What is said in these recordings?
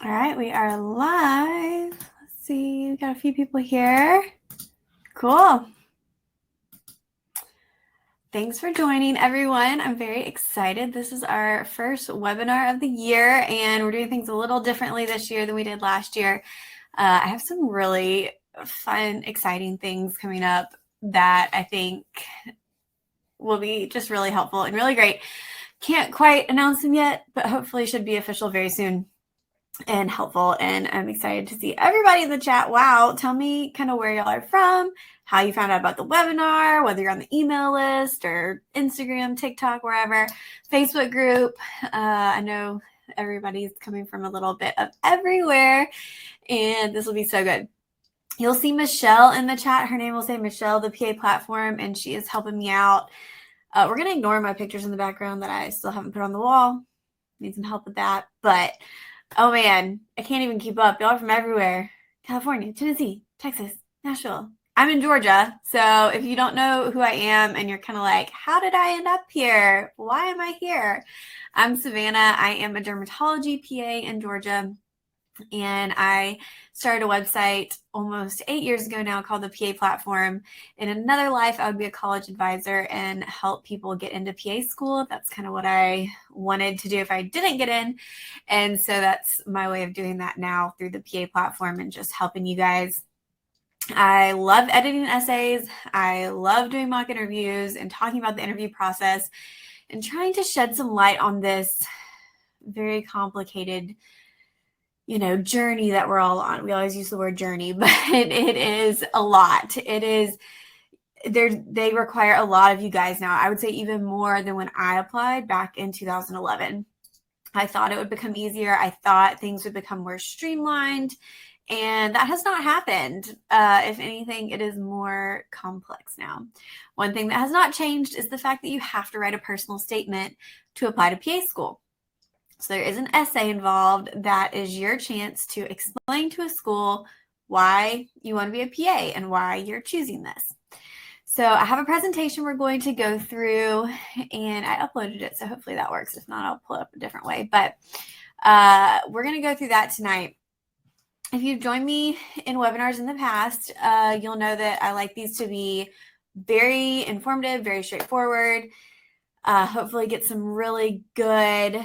All right, we are live. Let's see, we got a few people here. Cool. Thanks for joining, everyone. I'm very excited. This is our first webinar of the year, and we're doing things a little differently this year than we did last year. I have some really fun, exciting things coming up that I think will be just really helpful and really great. Can't quite announce them yet, but hopefully should be official very soon and helpful. And I'm excited to see everybody in the chat. Wow. Tell me kind of where y'all are from, how you found out about the webinar, whether you're on the email list or Instagram, TikTok, wherever, Facebook group. I know everybody's coming from a little bit of everywhere, and this will be so good. You'll see Michelle in the chat. Her name will say Michelle, the PA platform, and she is helping me out. We're going to ignore my pictures in the background that I still haven't put on the wall. Need some help with that. But oh man, I can't even keep up. Y'all are from everywhere. California, Tennessee, Texas, Nashville. I'm in Georgia. So if you don't know who I am and you're kind of like, how did I end up here? Why am I here? I'm Savannah. I am a dermatology PA in Georgia. And I started a website almost 8 years ago now called the PA Platform. In another life, I would be a college advisor and help people get into PA school. That's kind of what I wanted to do if I didn't get in. And so that's my way of doing that now through the PA Platform and just helping you guys. I love editing essays. I love doing mock interviews and talking about the interview process and trying to shed some light on this very complicated journey that we're all on. We always use the word journey, but it is a lot. They require a lot of you guys now. I would say even more than when I applied back in 2011. I thought it would become easier. I thought things would become more streamlined, and that has not happened. If anything, it is more complex now. One thing that has not changed is the fact that you have to write a personal statement to apply to PA school. So there is an essay involved that is your chance to explain to a school why you want to be a PA and why you're choosing this. So I have a presentation we're going to go through, and I uploaded it, so hopefully that works. If not, I'll pull it up a different way. But we're going to go through that tonight. If you've joined me in webinars in the past, you'll know that I like these to be very informative, very straightforward. Hopefully get some really good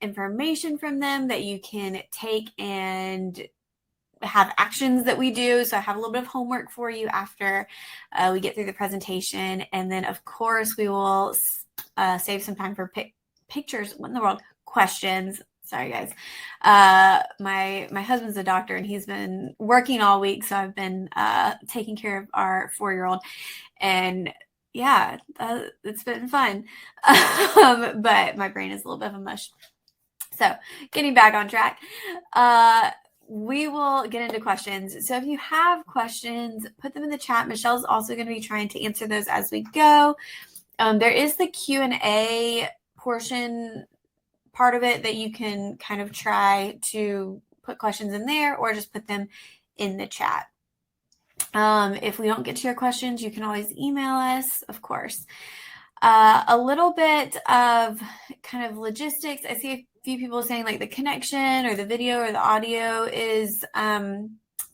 information from them that you can take and have actions that we do. So I have a little bit of homework for you after we get through the presentation. And then, of course, we will save some time for pictures. What in the world? Questions. Sorry, guys. My husband's a doctor, and he's been working all week. So I've been taking care of our 4-year-old. And yeah, it's been fun. But my brain is a little bit of a mush. So getting back on track, we will get into questions. So if you have questions, put them in the chat. Michelle's also going to be trying to answer those as we go. There is the Q&A part of it that you can kind of try to put questions in there or just put them in the chat. If we don't get to your questions, you can always email us, of course. A little bit of kind of logistics. I see a few people saying like the connection or the video or the audio is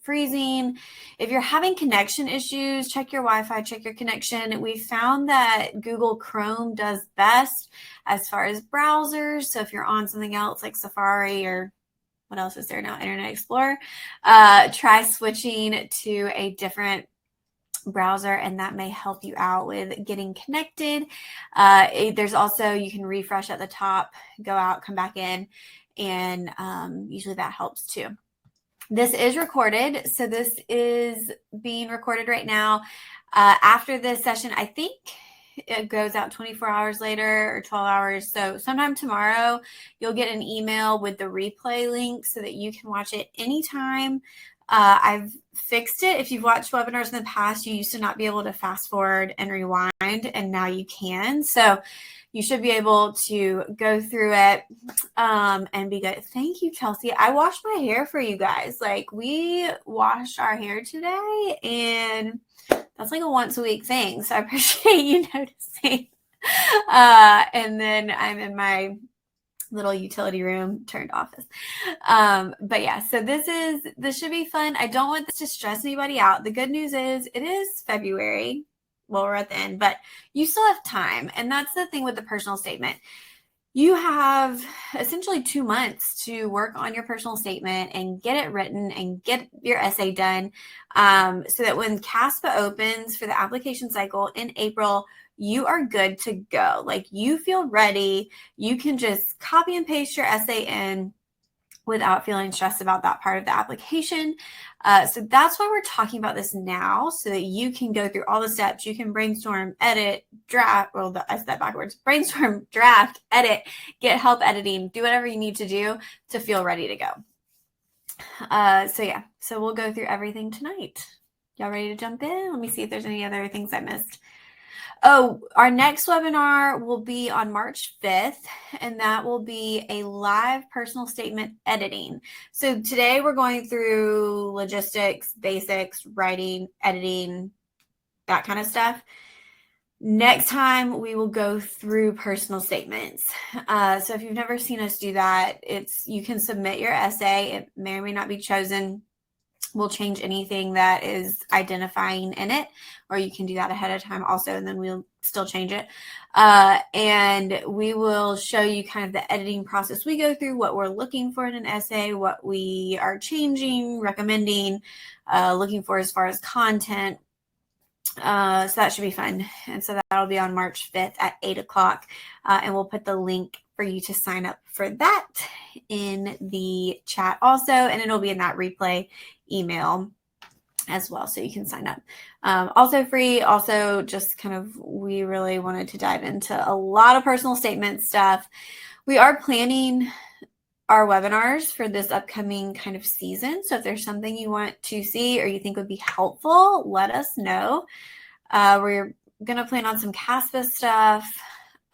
freezing. If you're having connection issues, check your Wi-Fi, check your connection. We found that Google Chrome does best as far as browsers. So if you're on something else like Safari or what else is there now, Internet Explorer, try switching to a different browser, and that may help you out with getting connected. There's also, you can refresh at the top, go out, come back in, and usually that helps too. This is recorded, so this is being recorded right now. After this session, I think it goes out 24 hours later or 12 hours. So sometime tomorrow, you'll get an email with the replay link so that you can watch it anytime. I've fixed it. If you've watched webinars in the past, you used to not be able to fast forward and rewind, and now you can. So you should be able to go through it and be good. Thank you, Chelsea. I washed my hair for you guys. Like, we washed our hair today, and that's like a once a week thing. So I appreciate you noticing. And then I'm in my little utility room turned office. But yeah, so this should be fun. I don't want this to stress anybody out. The good news is it is February. Well, we're at the end, but you still have time. And that's the thing with the personal statement. You have essentially 2 months to work on your personal statement and get it written and get your essay done, so that when CASPA opens for the application cycle in April, you are good to go. Like, you feel ready. You can just copy and paste your essay in without feeling stressed about that part of the application. So that's why we're talking about this now, so that you can go through all the steps. You can brainstorm, edit, draft, well, I said that backwards, brainstorm, draft, edit, get help editing, do whatever you need to do to feel ready to go. So we'll go through everything tonight. Y'all ready to jump in? Let me see if there's any other things I missed. Oh, our next webinar will be on March 5th, and that will be a live personal statement editing. So today we're going through logistics, basics, writing, editing, that kind of stuff. Next time we will go through personal statements. So if you've never seen us do that, you can submit your essay. It may or may not be chosen. We'll change anything that is identifying in it, or you can do that ahead of time also, and then we'll still change it. And we will show you kind of the editing process we go through, what we're looking for in an essay, what we are changing, recommending, looking for as far as content. So that should be fun. And so that'll be on March 5th at 8 o'clock. And we'll put the link for you to sign up for that in the chat also. And it'll be in that replay email as well, so you can sign up. Also free, also just kind of, we really wanted to dive into a lot of personal statement stuff. We are planning our webinars for this upcoming kind of season. So if there's something you want to see or you think would be helpful, let us know. We're going to plan on some CASPA stuff.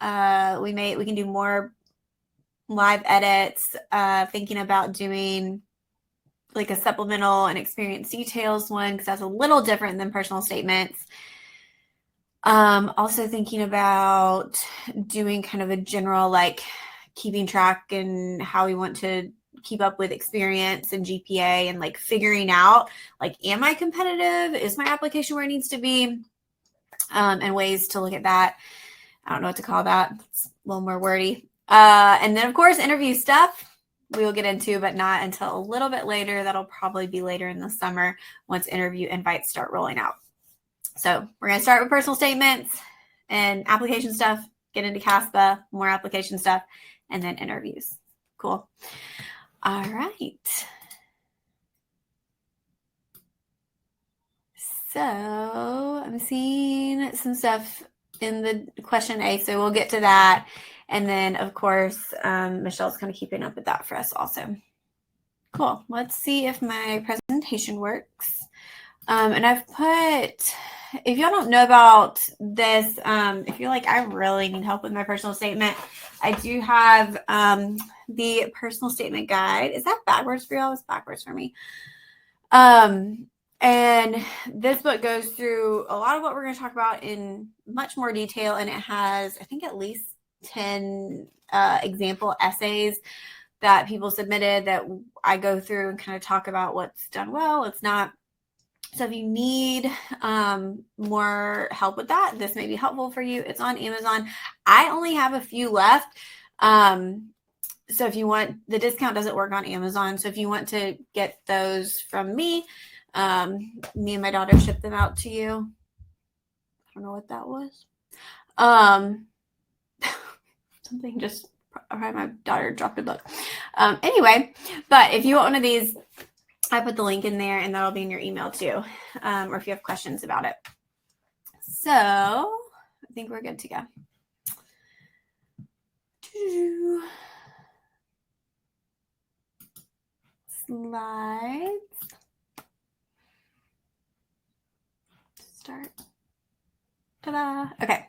We can do more live edits, thinking about doing like a supplemental and experience details one, because that's a little different than personal statements. Also thinking about doing kind of a general, like, keeping track and how we want to keep up with experience and GPA, and like figuring out, like, am I competitive? Is my application where it needs to be? And ways to look at that. I don't know what to call that. It's a little more wordy. And then of course, interview stuff we will get into, but not until a little bit later. That'll probably be later in the summer once interview invites start rolling out. So we're going to start with personal statements and application stuff, get into CASPA, more application stuff, and then interviews. Cool. All right. So I'm seeing some stuff in the question A, so we'll get to that. And then, of course, Michelle's kind of keeping up with that for us also. Cool. Let's see if my presentation works. And I've put, if y'all don't know about this, if you're like, I really need help with my personal statement, I do have the personal statement guide. Is that backwards for y'all? It's backwards for me. And this book goes through a lot of what we're going to talk about in much more detail. And it has, I think, at least 10 example essays that people submitted that I go through and kind of talk about what's done well, what's not. So if you need more help with that, this may be helpful for you. It's on Amazon. I only have a few left. So if you want, the discount doesn't work on Amazon. So if you want to get those from me, me and my daughter ship them out to you. I don't know what that was. Something just, my daughter dropped a book. Anyway, but if you want one of these, I put the link in there and that'll be in your email too. Or if you have questions about it. So I think we're good to go. Slides. Start. Ta-da. Okay.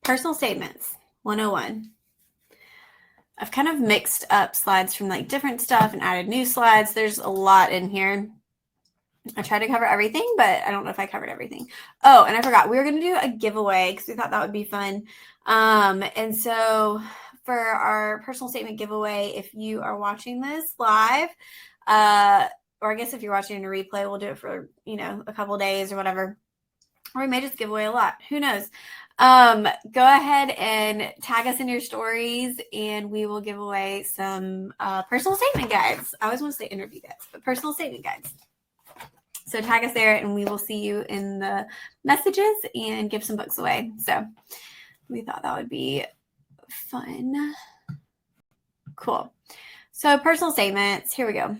Personal statements 101. I've kind of mixed up slides from like different stuff and added new slides. There's a lot in here. I tried to cover everything, but I don't know if I covered everything. Oh, and I forgot. We were going to do a giveaway because we thought that would be fun. And so for our personal statement giveaway, if you are watching this live, or I guess if you're watching a replay, we'll do it for, a couple of days or whatever. Or we may just give away a lot. Who knows? Go ahead and tag us in your stories and we will give away some personal statement guides. I always want to say interview guides, but personal statement guides. So tag us there and we will see you in the messages and give some books away. So we thought that would be fun. Cool. So personal statements, here we go.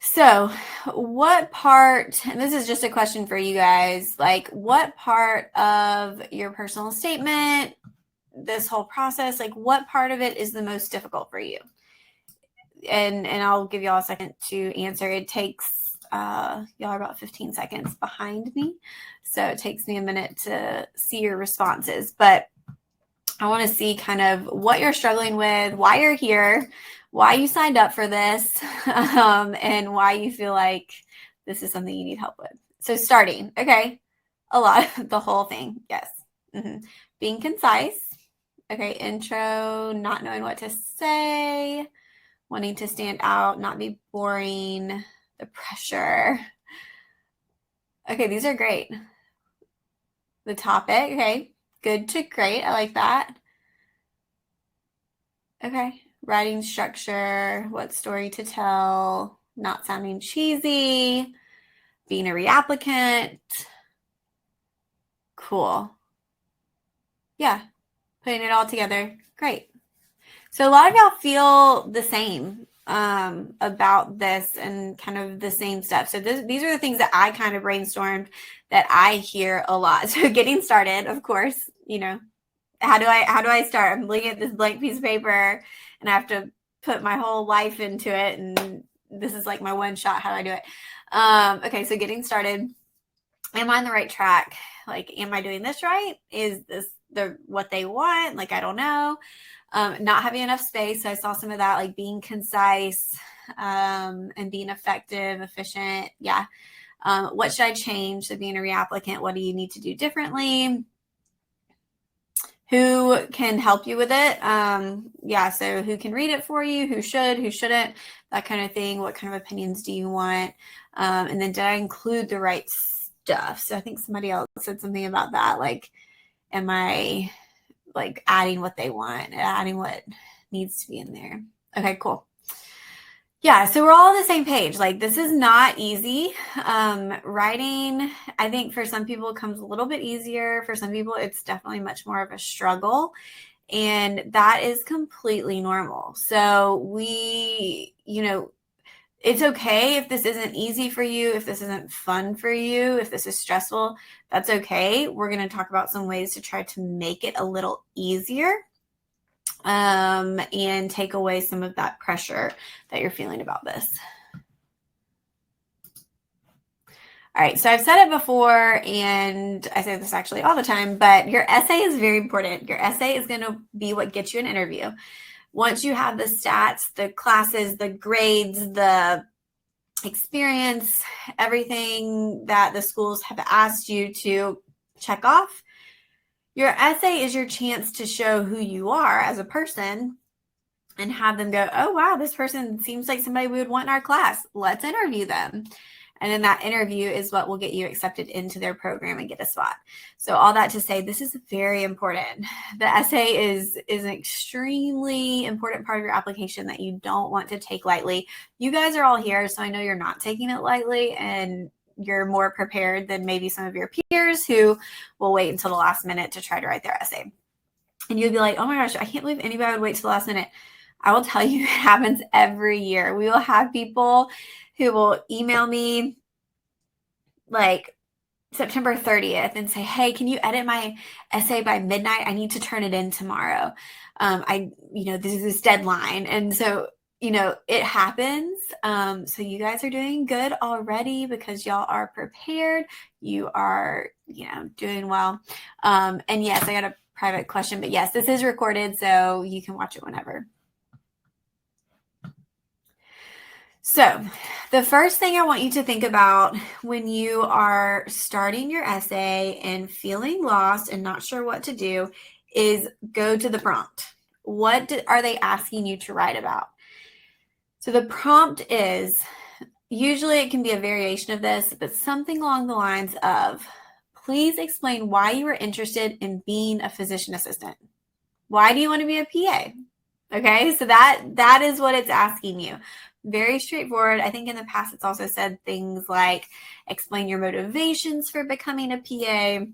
So what part, and this is just a question for you guys, like what part of your personal statement, this whole process, like what part of it is the most difficult for you? And I'll give y'all a second to answer. It takes, y'all are about 15 seconds behind me. So it takes me a minute to see your responses, but I want to see kind of what you're struggling with, why you're here, why you signed up for this, and why you feel like this is something you need help with. So starting, okay, a lot, the whole thing, yes. Being concise, okay, intro, not knowing what to say, wanting to stand out, not be boring, the pressure. Okay, these are great. The topic, okay, good to great, I like that. Okay. Writing structure, what story to tell, not sounding cheesy, being a reapplicant. Cool. Yeah, putting it all together. Great. So a lot of y'all feel the same about this and kind of the same stuff. So these are the things that I kind of brainstormed that I hear a lot. So getting started, of course, how do I start? I'm looking at this blank piece of paper and I have to put my whole life into it. And this is like my one shot. How do I do it? Okay. So getting started, am I on the right track? Like, am I doing this right? Is this what they want? Like, I don't know. Not having enough space. So I saw some of that, like being concise, and being effective, efficient. Yeah. What should I change? So being a reapplicant, what do you need to do differently? Who can help you with it? Yeah, so who can read it for you? Who should, who shouldn't? That kind of thing. What kind of opinions do you want? And then did I include the right stuff? So I think somebody else said something about that. Like, am I like adding what they want, adding what needs to be in there? Okay, cool. Yeah, so we're all on the same page. Like, this is not easy. Writing, I think for some people it comes a little bit easier. For some people, it's definitely much more of a struggle. And that is completely normal. So it's okay if this isn't easy for you, if this isn't fun for you, if this is stressful, that's okay. We're going to talk about some ways to try to make it a little easier. And take away some of that pressure that you're feeling about this. All right, so I've said it before, and I say this actually all the time, but your essay is very important. Your essay is going to be what gets you an interview. Once you have the stats, the classes, the grades, the experience, everything that the schools have asked you to check off, your essay is your chance to show who you are as a person and have them go, oh, wow, this person seems like somebody we would want in our class. Let's interview them. And then that interview is what will get you accepted into their program and get a spot. So all that to say, this is very important. The essay is an extremely important part of your application that you don't want to take lightly. You guys are all here, so I know you're not taking it lightly, and you're more prepared than maybe some of your peers who will wait until the last minute to try to write their essay. And you'll be like, oh my gosh, I can't believe anybody would wait till the last minute. I will tell you, it happens every year. We will have people who will email me like September 30th and say, hey, can you edit my essay by midnight? I need to turn it in tomorrow. This is this deadline. And so it happens. So you guys are doing good already because y'all are prepared. You are, doing well. And yes, I got a private question, but yes, this is recorded, so you can watch it whenever. So the first thing I want you to think about when you are starting your essay and feeling lost and not sure what to do is go to the prompt. What are they asking you to write about? So the prompt is, usually it can be a variation of this, but something along the lines of, please explain why you are interested in being a physician assistant. Why do you want to be a PA? Okay, so that is what it's asking you. Very straightforward. I think in the past it's also said things like explain your motivations for becoming a PA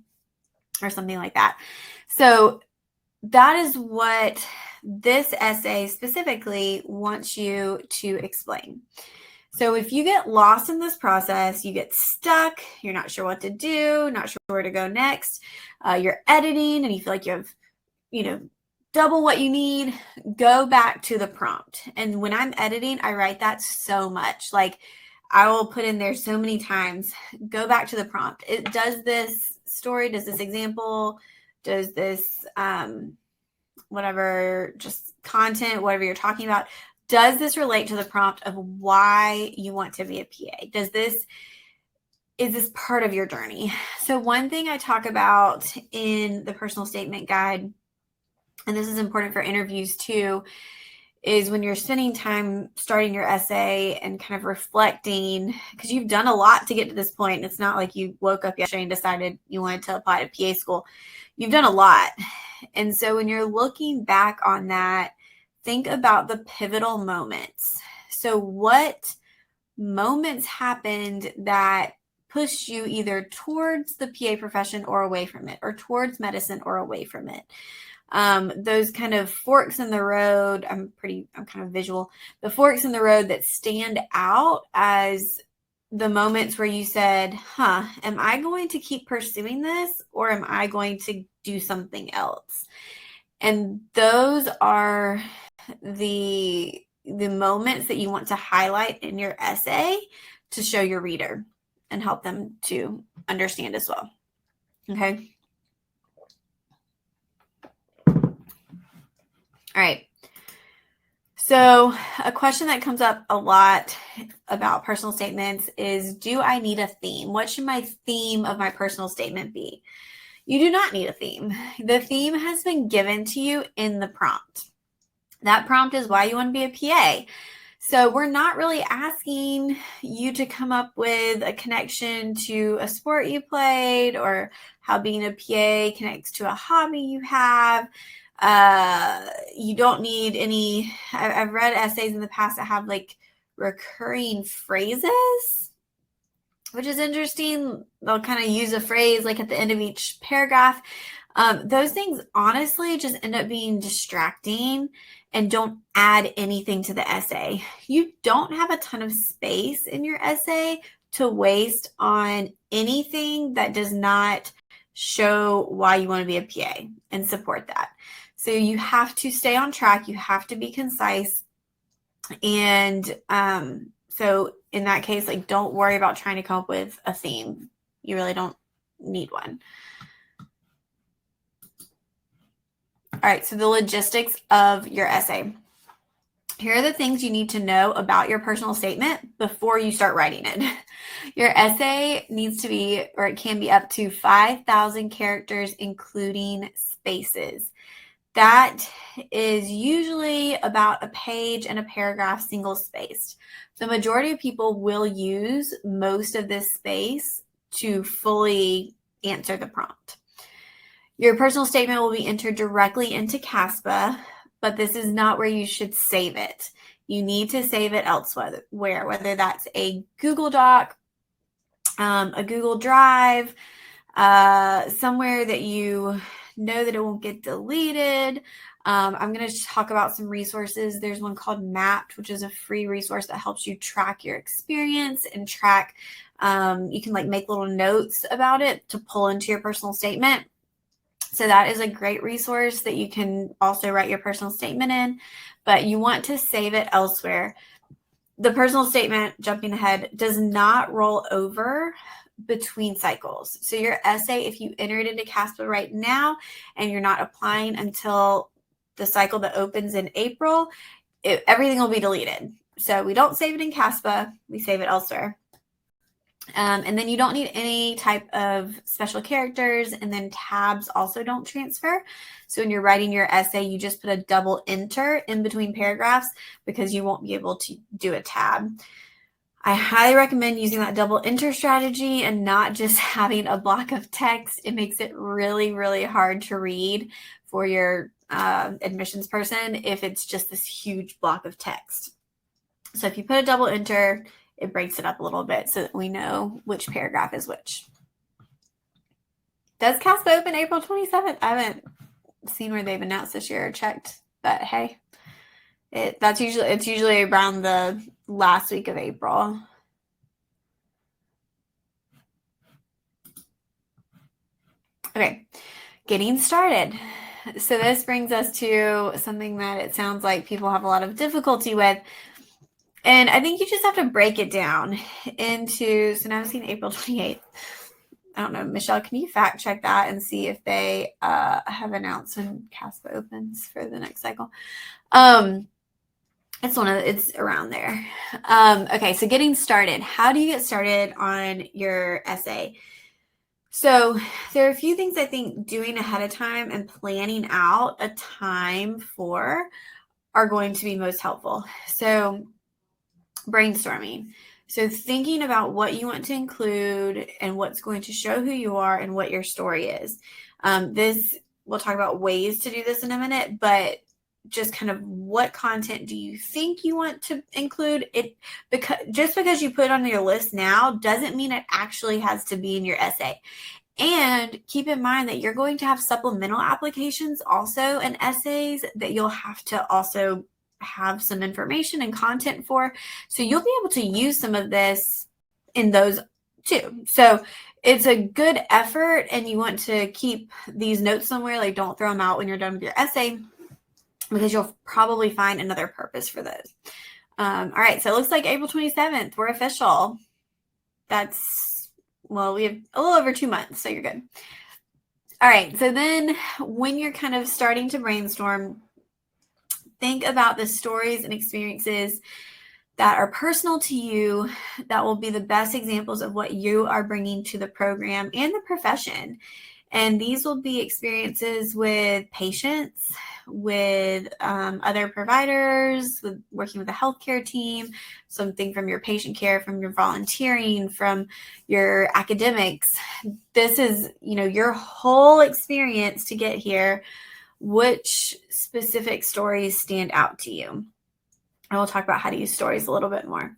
or something like that. So that is what this essay specifically wants you to explain. So if you get lost in this process, you get stuck, you're not sure what to do, not sure where to go next, you're editing and you feel like you have, double what you need, go back to the prompt. And when I'm editing, I write that so much. Like I will put in there so many times, go back to the prompt. It does this story, does this example, does this whatever, just content, whatever you're talking about, does this relate to the prompt of why you want to be a PA? Is this part of your journey? So one thing I talk about in the personal statement guide, and this is important for interviews too, is when you're spending time starting your essay and kind of reflecting, because you've done a lot to get to this point. It's not like you woke up yesterday and decided you wanted to apply to PA school. You've done a lot. And so when you're looking back on that, think about the pivotal moments. So what moments happened that pushed you either towards the PA profession or away from it, or towards medicine or away from it? Those kind of forks in the road, I'm kind of visual, the forks in the road that stand out as the moments where you said, am I going to keep pursuing this or am I going to do something else? And those are the moments that you want to highlight in your essay to show your reader and help them to understand as well. Okay. All right. So a question that comes up a lot about personal statements is, do I need a theme? What should my theme of my personal statement be? You do not need a theme. The theme has been given to you in the prompt. That prompt is why you want to be a PA. So we're not really asking you to come up with a connection to a sport you played or how being a PA connects to a hobby you have. You don't need any, I've read essays in the past that have like recurring phrases, which is interesting. They'll kind of use a phrase like at the end of each paragraph. Those things honestly just end up being distracting and don't add anything to the essay. You don't have a ton of space in your essay to waste on anything that does not show why you want to be a PA and support that. So you have to stay on track. You have to be concise. And so in that case, like, don't worry about trying to come up with a theme. You really don't need one. All right, so the logistics of your essay. Here are the things you need to know about your personal statement before you start writing it. Your essay needs to be, or it can be up to 5,000 characters, including spaces. That is usually about a page and a paragraph single spaced. The majority of people will use most of this space to fully answer the prompt. Your personal statement will be entered directly into Caspa, but this is not where you should save it. You need to save it elsewhere, whether that's a Google Doc, a Google Drive, somewhere that you know that it won't get deleted. I'm going to talk about some resources. There's one called Mapped, which is a free resource that helps you track your experience and track, you can like make little notes about it to pull into your personal statement. So that is a great resource that you can also write your personal statement in, but you want to save it elsewhere. The personal statement, jumping ahead, does not roll over between cycles. So your essay, if you enter it into Caspa right now and you're not applying until the cycle that opens in April, everything will be deleted. So we don't save it in Caspa, we save it elsewhere. And then you don't need any type of special characters, and then tabs also don't transfer. So when you're writing your essay, you just put a double enter in between paragraphs because you won't be able to do a tab. I highly recommend using that double enter strategy and not just having a block of text. It makes it really, really hard to read for your admissions person if it's just this huge block of text. So if you put a double enter, it breaks it up a little bit so that we know which paragraph is which. Does CASPA open April 27th? I haven't seen where they've announced this year or checked, but hey, it's usually around the last week of April. Okay, getting started. So this brings us to something that it sounds like people have a lot of difficulty with. And I think you just have to break it down into, so now I'm seeing April 28th. I don't know, Michelle, can you fact check that and see if they have announced when CASPA opens for the next cycle? It's around there. Okay, so getting started. How do you get started on your essay? So there are a few things I think doing ahead of time and planning out a time for are going to be most helpful. So brainstorming. So thinking about what you want to include and what's going to show who you are and what your story is. We'll talk about ways to do this in a minute, but just kind of what content do you think you want to include? Just because you put it on your list now doesn't mean it actually has to be in your essay. And keep in mind that you're going to have supplemental applications also and essays that you'll have to also have some information and content for. So you'll be able to use some of this in those too. So it's a good effort, and you want to keep these notes somewhere. Like, don't throw them out when you're done with your essay, because you'll probably find another purpose for those. All right, so it looks like April 27th, we're official. We have a little over 2 months, so you're good. All right, so then when you're kind of starting to brainstorm, think about the stories and experiences that are personal to you that will be the best examples of what you are bringing to the program and the profession. And these will be experiences with patients, with other providers, with working with a healthcare team, something from your patient care, from your volunteering, from your academics. This is, your whole experience to get here. Which specific stories stand out to you? And we'll talk about how to use stories a little bit more.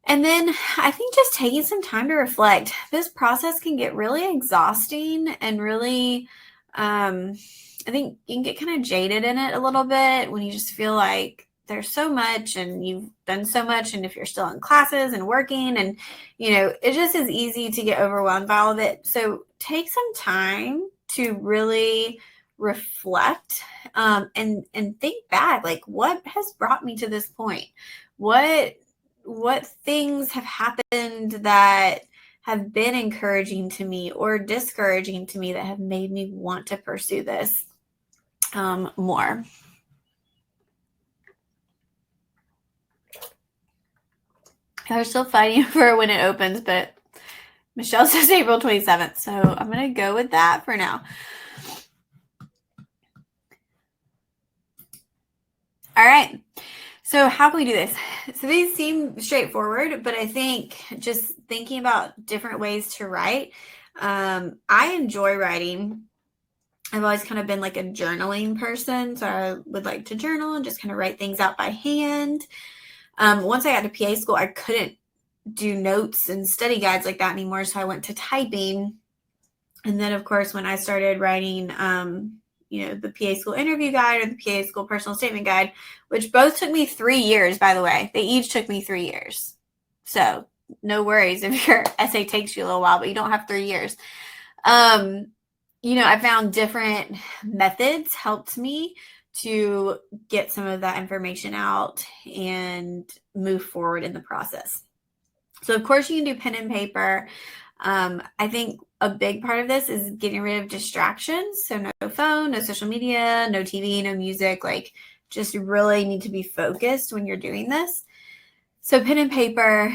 And then I think just taking some time to reflect. This process can get really exhausting and really, I think you can get kind of jaded in it a little bit when you just feel like there's so much and you've done so much. And if you're still in classes and working and, it just is easy to get overwhelmed by all of it. So take some time to really reflect and think back, like, what has brought me to this point? What things have happened that have been encouraging to me or discouraging to me that have made me want to pursue this more? They're still fighting for when it opens, but Michelle says April 27th, so I'm going to go with that for now. All right. So how can we do this? So these seem straightforward, but I think just thinking about different ways to write. I enjoy writing. I've always kind of been like a journaling person. So I would like to journal and just kind of write things out by hand. Once I got to PA school, I couldn't do notes and study guides like that anymore. So I went to typing. And then, of course, when I started writing, the PA school interview guide or the PA school personal statement guide, which both took me 3 years, by the way. They each took me 3 years. So no worries if your essay takes you a little while, but you don't have 3 years. I found different methods helped me to get some of that information out and move forward in the process. So, of course, you can do pen and paper. I think a big part of this is getting rid of distractions. So no phone, no social media, no TV, no music, just really need to be focused when you're doing this. So pen and paper,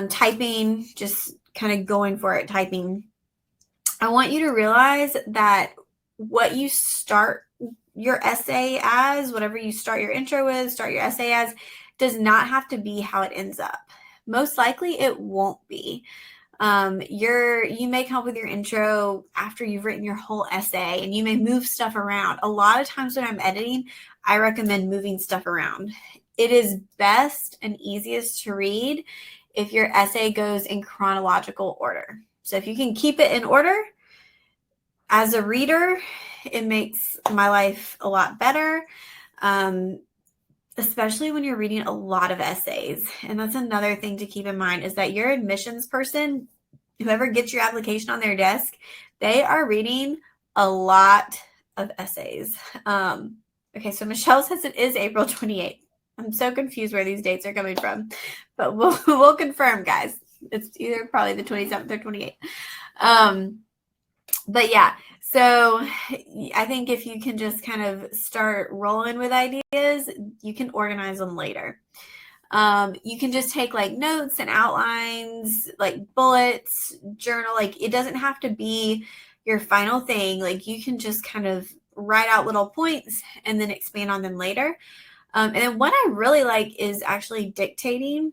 typing, just kind of going for it, typing. I want you to realize that what you start your essay as, whatever you start your intro with, start your essay as, does not have to be how it ends up. Most likely it won't be. You may come up with your intro after you've written your whole essay, and you may move stuff around. A lot of times when I'm editing, I recommend moving stuff around. It is best and easiest to read if your essay goes in chronological order. So if you can keep it in order, as a reader, it makes my life a lot better. Especially when you're reading a lot of essays. And that's another thing to keep in mind, is that your admissions person, whoever gets your application on their desk, they are reading a lot of essays. Okay, so Michelle says it is April 28th. I'm so confused where these dates are coming from, but we'll confirm, guys. It's either probably the 27th or 28th. But yeah, so I think if you can just kind of start rolling with ideas, you can organize them later. You can just take like notes and outlines, like bullets, journal. Like it doesn't have to be your final thing. Like you can just kind of write out little points and then expand on them later. And then what I really like is actually dictating.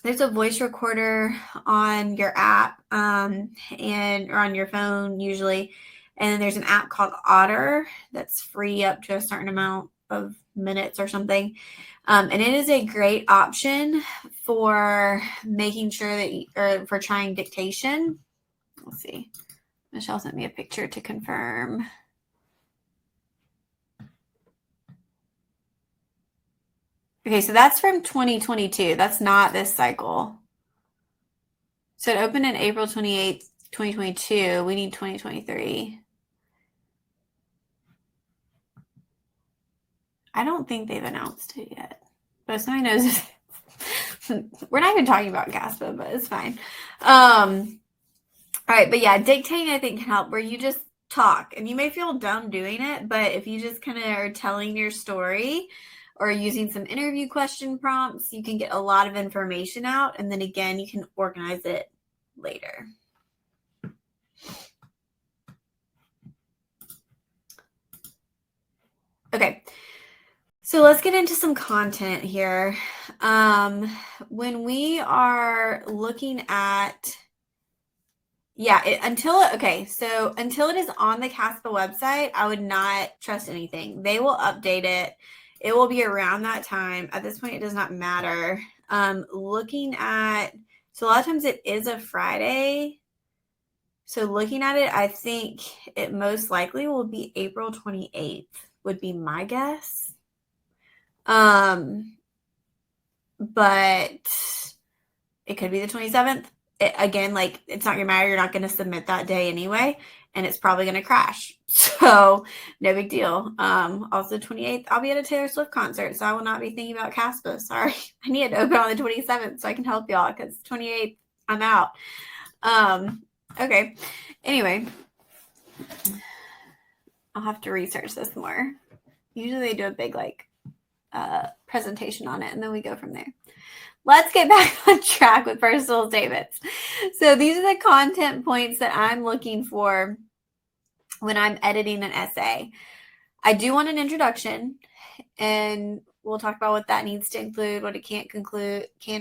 There's a voice recorder on your app or on your phone usually. And then there's an app called Otter that's free up to a certain amount of minutes or something. And it is a great option for making sure or for trying dictation. Let's see. Michelle sent me a picture to confirm. Okay, so that's from 2022. That's not this cycle. So it opened in April 28th, 2022. We need 2023. I don't think they've announced it yet. But somebody knows. We're not even talking about CASPA, but it's fine. All right, but yeah, dictating I think can help, where you just talk, and you may feel dumb doing it, but if you just kind of are telling your story or using some interview question prompts, you can get a lot of information out, and then again, you can organize it later. Okay, so let's get into some content here. When we are looking at, until it is on the CASPA website, I would not trust anything. They will update it. It will be around that time. At this point, it does not matter. Looking at, so a lot of times it is a Friday. So looking at it, I think it most likely will be April 28th would be my guess. But it could be the 27th. Again, like it's not gonna matter. You're not gonna submit that day anyway, and it's probably gonna crash. So no big deal. Also 28th, I'll be at a Taylor Swift concert, so I will not be thinking about CASPA. Sorry, I need to open on the 27th so I can help y'all, because 28th I'm out. Okay. Anyway, I'll have to research this more. Usually they do a big presentation on it, and then we go from there. Let's get back on track with personal statements. So these are the content points that I'm looking for when I'm editing an essay. I do want an introduction, and we'll talk about what that needs to include, what it can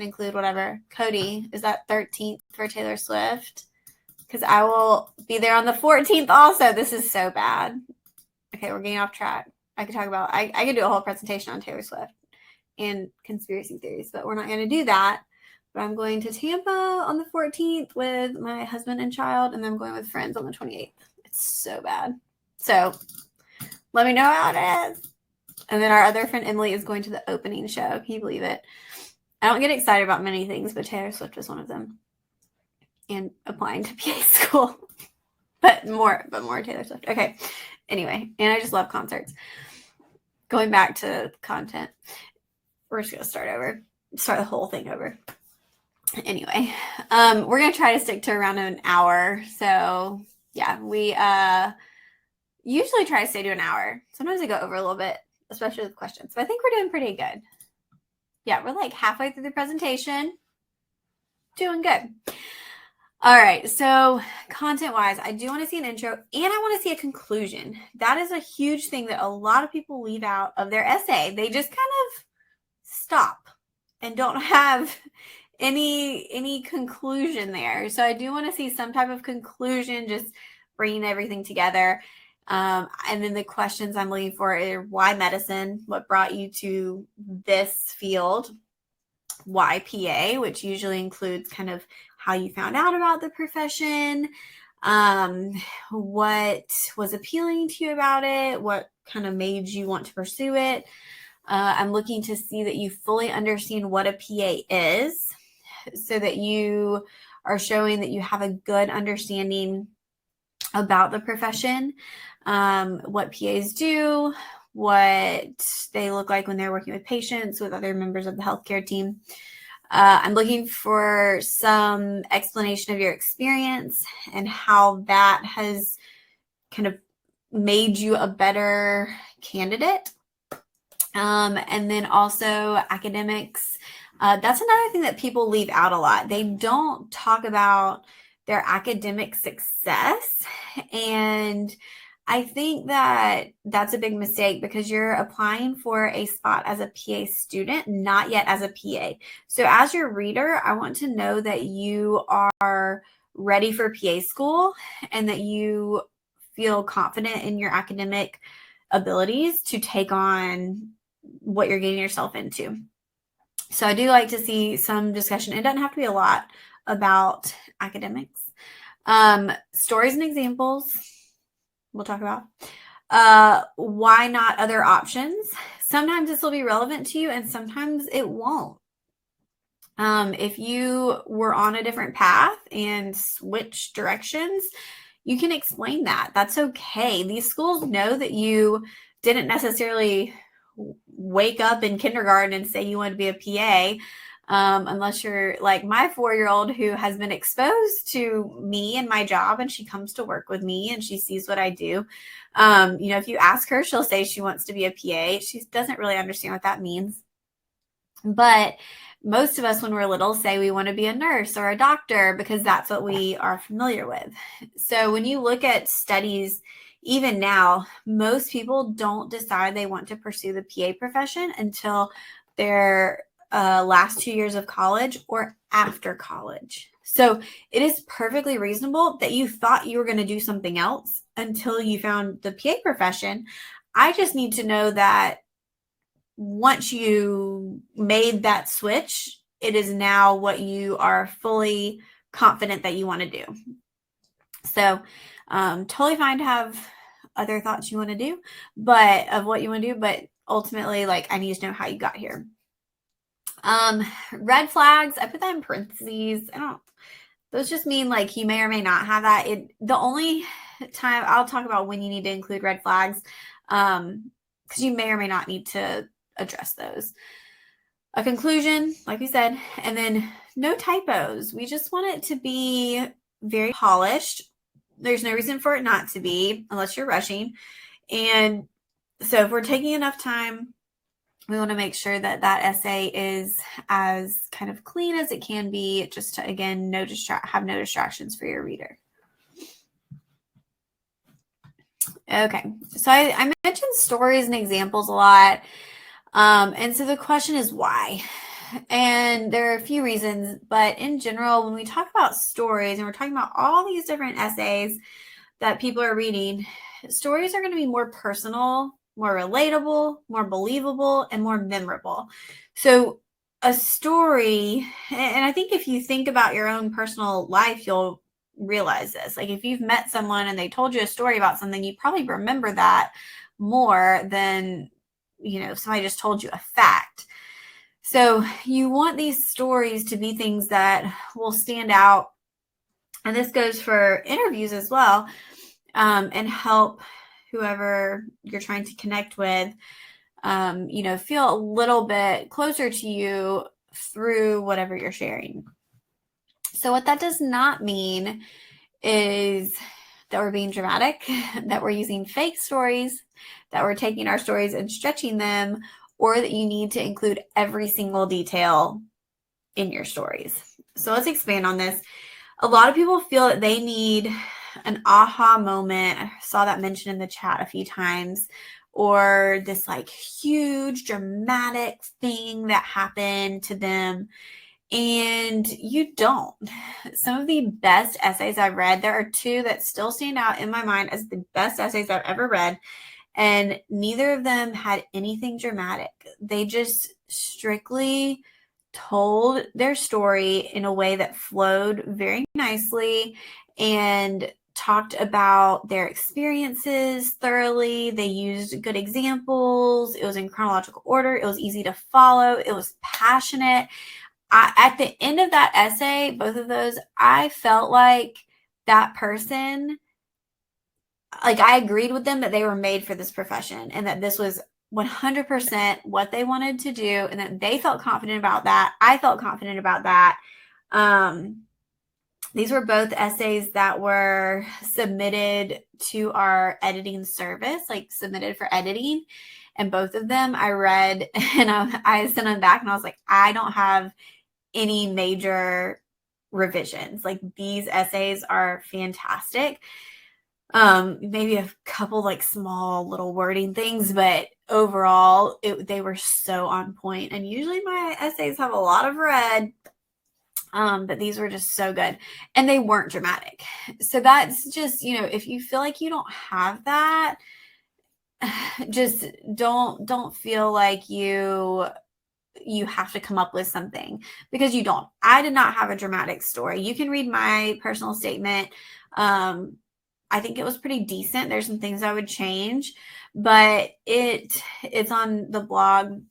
include, whatever. Cody, is that 13th for Taylor Swift? Because I will be there on the 14th also. This is so bad. Okay, we're getting off track. I could talk about, I could do a whole presentation on Taylor Swift and conspiracy theories, but we're not going to do that. But I'm going to Tampa on the 14th with my husband and child, and then I'm going with friends on the 28th. It's so bad. So let me know how it is. And then our other friend Emily is going to the opening show. Can you believe it? I don't get excited about many things, but Taylor Swift is one of them. And applying to PA school. but more Taylor Swift. Okay. Anyway, and I just love concerts. Going back to content. We're just going to start the whole thing over. Anyway, we're going to try to stick to around an hour. So yeah, we usually try to stay to an hour. Sometimes I go over a little bit, especially with questions, but I think we're doing pretty good. Yeah, we're like halfway through the presentation. Doing good. All right, so content-wise, I do want to see an intro and I want to see a conclusion. That is a huge thing that a lot of people leave out of their essay. They just kind of stop and don't have any conclusion there. So I do want to see some type of conclusion, just bringing everything together. And then the questions I'm looking for are why medicine? What brought you to this field? Why PA, which usually includes kind of how you found out about the profession, what was appealing to you about it, what kind of made you want to pursue it. I'm looking to see that you fully understand what a PA is, so that you are showing that you have a good understanding about the profession, what PAs do, what they look like when they're working with patients, with other members of the healthcare team. I'm looking for some explanation of your experience and how that has kind of made you a better candidate. And then also academics. That's another thing that people leave out a lot. They don't talk about their academic success. And I think that that's a big mistake, because you're applying for a spot as a PA student, not yet as a PA. So as your reader, I want to know that you are ready for PA school and that you feel confident in your academic abilities to take on what you're getting yourself into. So I do like to see some discussion. It doesn't have to be a lot about academics. Stories and examples we'll talk about. Why not other options? Sometimes this will be relevant to you and sometimes it won't. If you were on a different path and switch directions, you can explain that. That's okay. These schools know that you didn't necessarily wake up in kindergarten and say you want to be a PA, unless you're like my 4-year-old, who has been exposed to me and my job, and she comes to work with me and she sees what I do. If you ask her, she'll say she wants to be a PA. She doesn't really understand what that means. But most of us, when we're little, say we want to be a nurse or a doctor because that's what we are familiar with. So when you look at studies, even now, most people don't decide they want to pursue the PA profession until their last 2 years of college or after college. So it is perfectly reasonable that you thought you were going to do something else until you found the PA profession. I just need to know that once you made that switch, it is now what you are fully confident that you want to do. So totally fine to have other thoughts you want to do, but of what you want to do, but ultimately, like, I need to know how you got here. Red flags, I put that in parentheses. Those just mean like you may or may not have that. The only time I'll talk about when you need to include red flags, because you may or may not need to address those. A conclusion, like we said, and then no typos. We just want it to be very polished. There's no reason for it not to be, unless you're rushing. And so if we're taking enough time, we want to make sure that that essay is as kind of clean as it can be, just to, again, have no distractions for your reader. Okay, so I mentioned stories and examples a lot. And so the question is why? And there are a few reasons, but in general, when we talk about stories and we're talking about all these different essays that people are reading, stories are going to be more personal, more relatable, more believable, and more memorable. So a story, and I think if you think about your own personal life, you'll realize this. Like, if you've met someone and they told you a story about something, you probably remember that more than, somebody just told you a fact. So you want these stories to be things that will stand out. And this goes for interviews as well, and help whoever you're trying to connect with, feel a little bit closer to you through whatever you're sharing. So what that does not mean is that we're being dramatic, that we're using fake stories, that we're taking our stories and stretching them, or that you need to include every single detail in your stories. So let's expand on this. A lot of people feel that they need an aha moment. I saw that mentioned in the chat a few times, or this like huge dramatic thing that happened to them. And you don't. Some of the best essays I've read, there are two that still stand out in my mind as the best essays I've ever read. And neither of them had anything dramatic. They just strictly told their story in a way that flowed very nicely and talked about their experiences thoroughly. They used good examples. It was in chronological order. It was easy to follow. It was passionate. At the end of that essay, both of those, I felt like that person, like I agreed with them that they were made for this profession and that this was 100% what they wanted to do and that they felt confident about that. I felt confident about that. These were both essays that were submitted to our editing service, like submitted for editing. And both of them I read and I sent them back and I was like, I don't have any major revisions. Like these essays are fantastic. Maybe a couple like small little wording things, but overall they were so on point. And usually my essays have a lot of red, but these were just so good and they weren't dramatic. So that's just, if you feel like you don't have that, just don't feel like you have to come up with something, because you don't. I did not have a dramatic story. You can read my personal statement. I think it was pretty decent. There's some things I would change, but it's on the blog.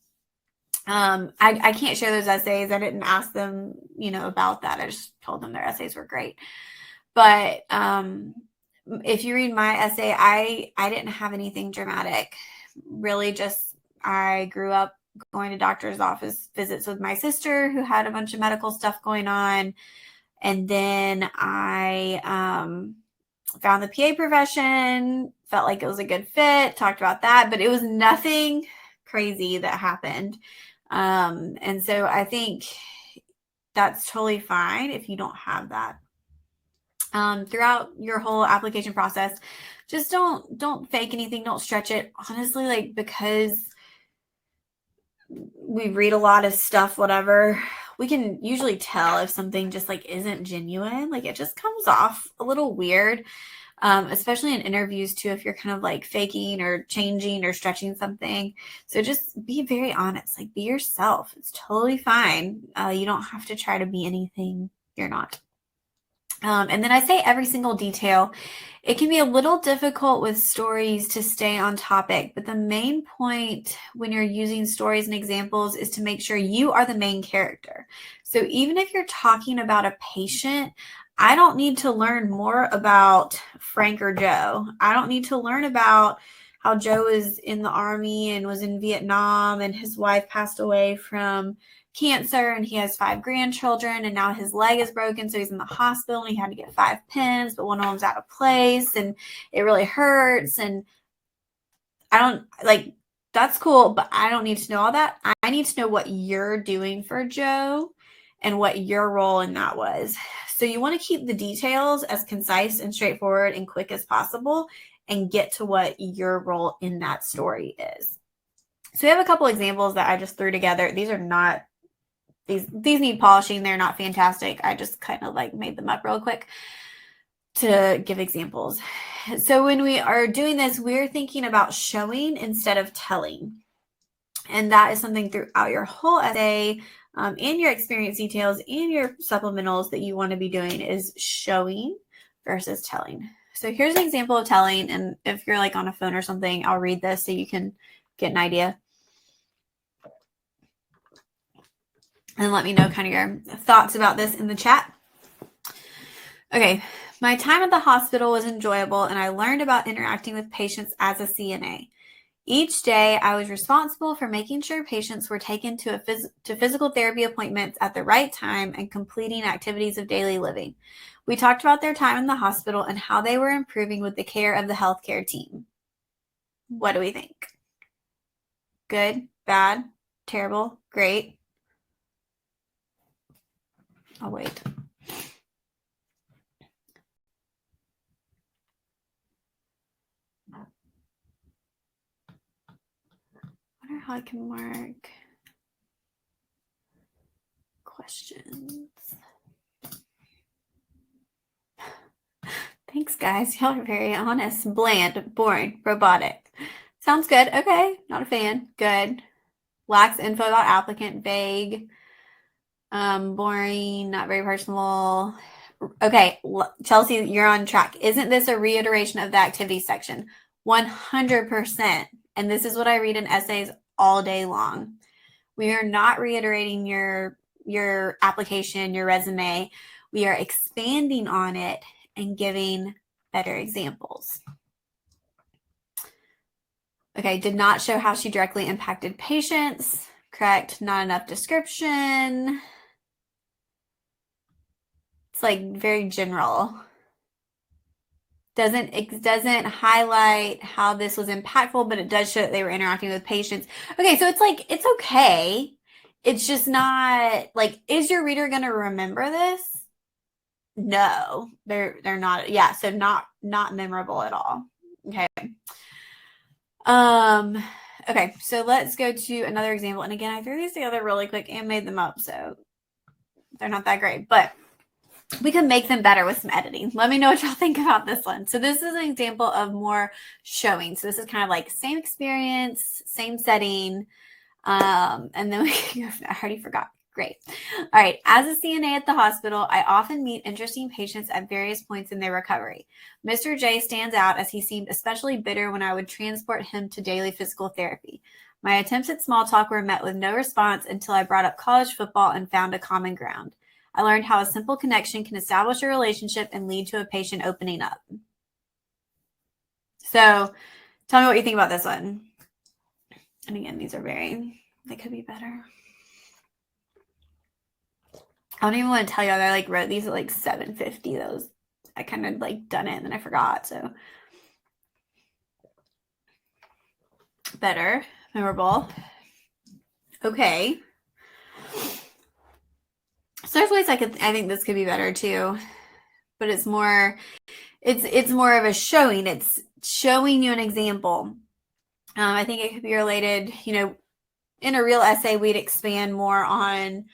I can't share those essays. I didn't ask them, about that. I just told them their essays were great. But if you read my essay, I didn't have anything dramatic. Really, just I grew up going to doctor's office visits with my sister who had a bunch of medical stuff going on. And then I found the PA profession, felt like it was a good fit, talked about that, but it was nothing crazy that happened. And so I think that's totally fine if you don't have that. Throughout your whole application process, just don't fake anything. Don't stretch it. Honestly, like, because we read a lot of stuff, whatever, we can usually tell if something just like isn't genuine. Like it just comes off a little weird, especially in interviews too, if you're kind of like faking or changing or stretching something. So just be very honest, like be yourself. It's totally fine. You don't have to try to be anything you're not. And then I say every single detail. It can be a little difficult with stories to stay on topic, but the main point when you're using stories and examples is to make sure you are the main character. So even if you're talking about a patient, I don't need to learn more about Frank or Joe. I don't need to learn about how Joe is in the Army and was in Vietnam and his wife passed away from cancer and he has 5 grandchildren and now his leg is broken, so he's in the hospital and he had to get 5 pins, but one of them's out of place and it really hurts. And I don't like, that's cool, but I don't need to know all that. I need to know what you're doing for Joe and what your role in that was. So you want to keep the details as concise and straightforward and quick as possible and get to what your role in that story is. So we have a couple examples that I just threw together. These are not these need polishing. They're not fantastic. I just kind of like made them up real quick to give examples. So when we are doing this, we're thinking about showing instead of telling. And that is something throughout your whole essay and your experience details and your supplementals that you want to be doing is showing versus telling. So here's an example of telling. And if you're like on a phone or something, I'll read this so you can get an idea. And let me know kind of your thoughts about this in the chat. Okay, my time at the hospital was enjoyable and I learned about interacting with patients as a CNA. Each day, I was responsible for making sure patients were taken to physical therapy appointments at the right time and completing activities of daily living. We talked about their time in the hospital and how they were improving with the care of the healthcare team. What do we think? good, bad, terrible, great. I'll wait. I wonder how I can mark questions. Thanks, guys. Y'all are very honest. Bland, boring, robotic. Sounds good. Okay. Not a fan. Good. Lacks info about applicant. Vague. Boring. Not very personal. Okay. Chelsea, you're on track. Isn't this a reiteration of the activity section? 100%. And this is what I read in essays all day long. We are not reiterating your application, your resume. We are expanding on it and giving better examples. Okay, did not show how she directly impacted patients. Correct, not enough description. It's like very general. Doesn't highlight how this was impactful, but it does show that they were interacting with patients. Okay, so it's like, it's okay. It's just not like, is your reader going to remember this? No, they're not. Yeah, so not memorable at all. Okay. Okay, so let's go to another example. And again, I threw these together really quick and made them up, so they're not that great, but we can make them better with some editing. Let me know what y'all think about this one. So this is an example of more showing. So this is kind of like same experience, same setting. And then I already forgot. Great. All right. As a CNA at the hospital, I often meet interesting patients at various points in their recovery. Mr. J stands out as he seemed especially bitter when I would transport him to daily physical therapy. My attempts at small talk were met with no response until I brought up college football and found a common ground. I learned how a simple connection can establish a relationship and lead to a patient opening up. So tell me what you think about this one. And again, these are they could be better. I don't even want to tell you, I like wrote these at like 7:50. Those I kind of like done it and then I forgot. So better, memorable. Okay. So there's ways I think this could be better too, but it's more of a showing. It's showing you an example. I think it could be related, in a real essay, we'd expand more on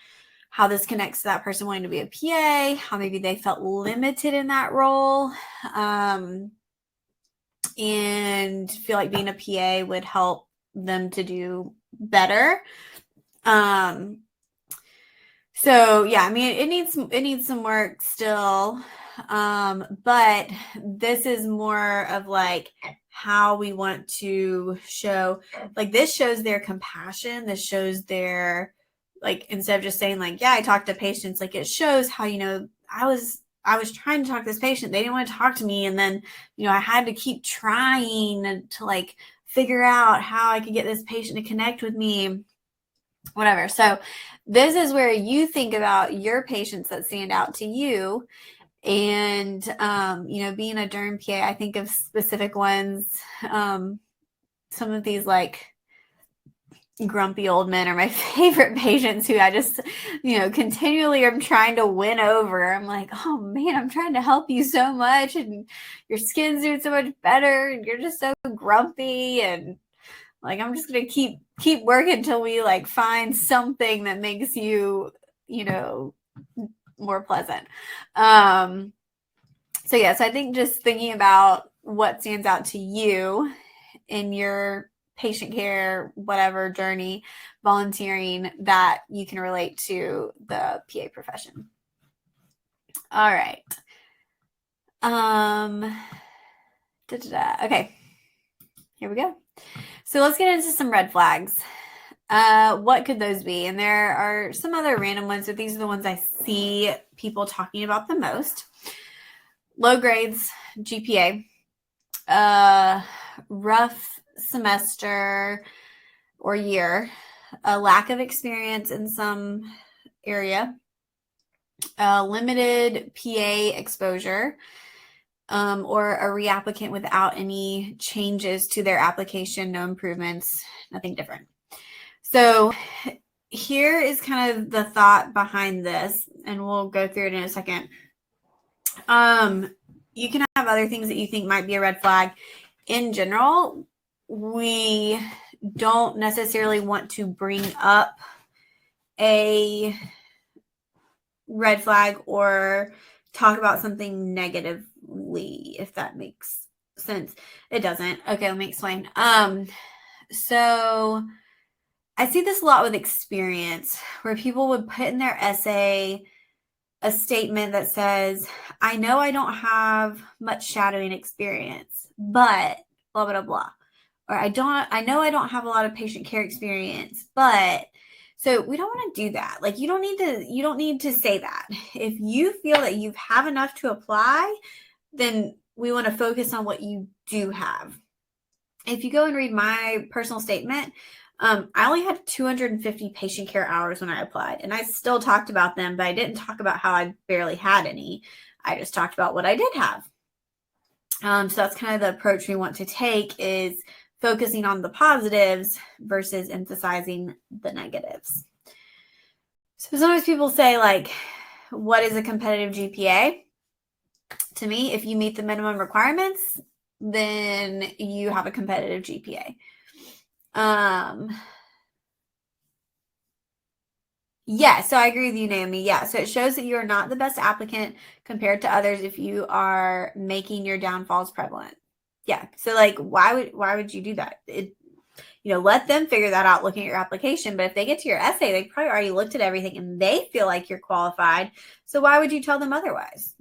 how this connects to that person wanting to be a PA, how maybe they felt limited in that role, and feel like being a PA would help them to do better. So yeah, I mean, it needs some work still. But this is more of like how we want to show, like this shows their compassion. This shows their, like, instead of just saying like, yeah, I talked to patients, like it shows how, I was trying to talk to this patient. They didn't want to talk to me. And then, I had to keep trying to like figure out how I could get this patient to connect with me, whatever. So this is where you think about your patients that stand out to you. And, being a derm PA, I think of specific ones. Some of these like grumpy old men are my favorite patients who I just, continually am trying to win over. I'm like, oh man, I'm trying to help you so much and your skin's doing so much better and you're just so grumpy. And like, I'm just going to keep working until we like find something that makes you, more pleasant. So yes, I think just thinking about what stands out to you in your patient care, whatever journey, volunteering, that you can relate to the PA profession. All right. Okay, here we go. So let's get into some red flags. What could those be? And there are some other random ones, but these are the ones I see people talking about the most. Low grades, GPA, rough semester or year, a lack of experience in some area, limited PA exposure, or a reapplicant without any changes to their application, no improvements, nothing different. So here is kind of the thought behind this, and we'll go through it in a second. You can have other things that you think might be a red flag. In general, we don't necessarily want to bring up a red flag or talk about something negatively, if that makes sense. It doesn't. Okay, let me explain. So I see this a lot with experience, where people would put in their essay a statement that says, I know I don't have much shadowing experience, but blah, blah, blah. Or I know I don't have a lot of patient care experience, but. So we don't want to do that. Like, you don't need to say that. If you feel that you have enough to apply, then we want to focus on what you do have. If you go and read my personal statement, I only had 250 patient care hours when I applied, and I still talked about them, but I didn't talk about how I barely had any. I just talked about what I did have. So that's kind of the approach we want to take, is focusing on the positives versus emphasizing the negatives. So sometimes people say, like, what is a competitive GPA? To me, if you meet the minimum requirements, then you have a competitive GPA. Yeah, so I agree with you, Naomi. Yeah, so it shows that you are not the best applicant compared to others if you are making your downfalls prevalent. Yeah, so like, why would you do that? Let them figure that out looking at your application. But if they get to your essay, they probably already looked at everything and they feel like you're qualified. So why would you tell them otherwise?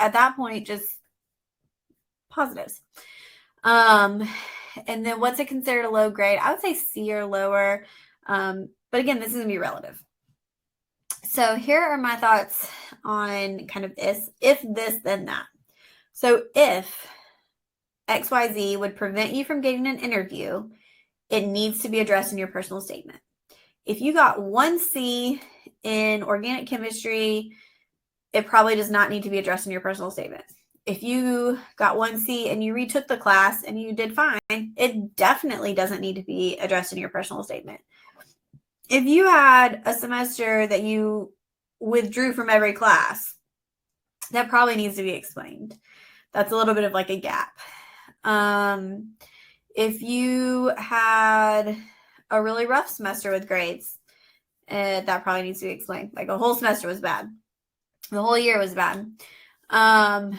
At that point, just positives. And then what's it considered a low grade? I would say C or lower. But again, this is going to be relative. So here are my thoughts on kind of this, if this, then that. So if XYZ would prevent you from getting an interview, it needs to be addressed in your personal statement. If you got 1 C in organic chemistry, it probably does not need to be addressed in your personal statement. If you got 1 C and you retook the class and you did fine, it definitely doesn't need to be addressed in your personal statement. If you had a semester that you withdrew from every class, that probably needs to be explained. That's a little bit of like a gap. If you had a really rough semester with grades, that probably needs to be explained. Like, a whole semester was bad. The whole year was bad. And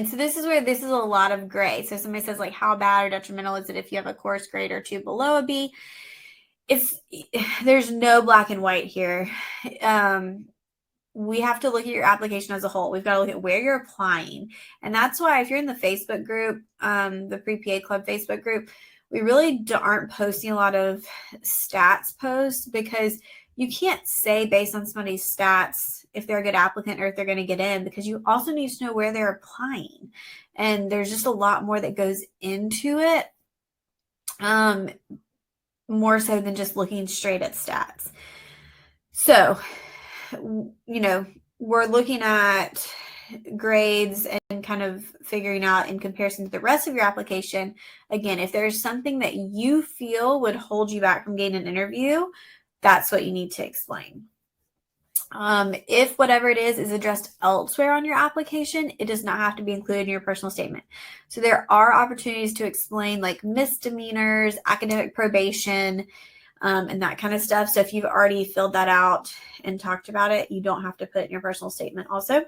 so this is where this is a lot of gray. So somebody says, like, how bad or detrimental is it if you have a course grade or 2 below a B? There's no black and white here. We have to look at your application as a whole. We've got to look at where you're applying. And that's why if you're in the Facebook group, the Pre-PA Club Facebook group, we really aren't posting a lot of stats posts, because you can't say based on somebody's stats if they're a good applicant or if they're going to get in, because you also need to know where they're applying. And there's just a lot more that goes into it, more so than just looking straight at stats. So, we're looking at grades and kind of figuring out in comparison to the rest of your application. Again, if there's something that you feel would hold you back from getting an interview, that's what you need to explain. If whatever it is addressed elsewhere on your application, it does not have to be included in your personal statement. So there are opportunities to explain, like, misdemeanors, academic probation, and that kind of stuff. So if you've already filled that out and talked about it, you don't have to put it in your personal statement also.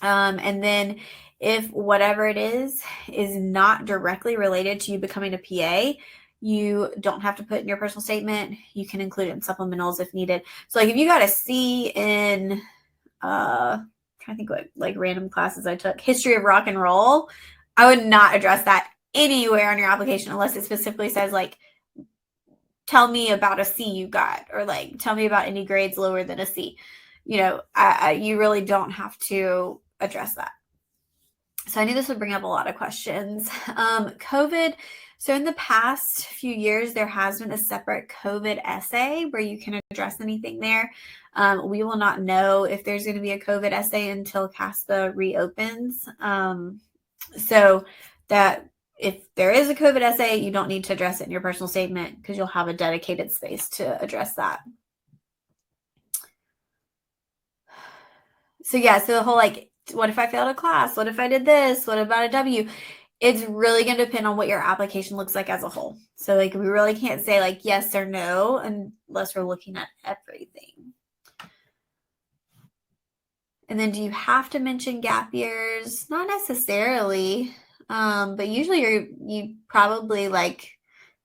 And then if whatever it is not directly related to you becoming a PA, you don't have to put in your personal statement. You can include it in supplementals if needed. So, like, if you got a C in, I'm trying to think what, like, random classes I took, history of rock and roll, I would not address that anywhere on your application unless it specifically says, like, tell me about a C you got, or, like, tell me about any grades lower than a C. You really don't have to address that. So I knew this would bring up a lot of questions. COVID. So in the past few years, there has been a separate COVID essay where you can address anything there. We will not know if there's going to be a COVID essay until CASPA reopens. So that if there is a COVID essay, you don't need to address it in your personal statement because you'll have a dedicated space to address that. So yeah, so the whole like, what if I failed a class? What if I did this? What about a W? It's really going to depend on what your application looks like as a whole. So like, we really can't say like yes or no unless we're looking at everything. And then do you have to mention gap years? Not necessarily. But usually you probably like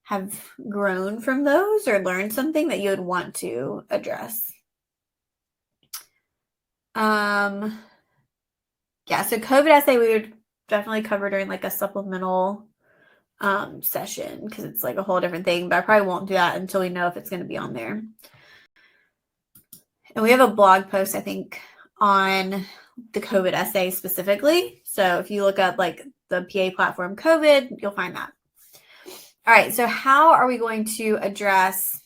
have grown from those or learned something that you would want to address. Yeah, so COVID essay we would definitely cover during like a supplemental session because it's like a whole different thing, but I probably won't do that until we know if it's going to be on there. And we have a blog post, I think, on the COVID essay specifically. So if you look up like the PA platform COVID, you'll find that. All right, so how are we going to address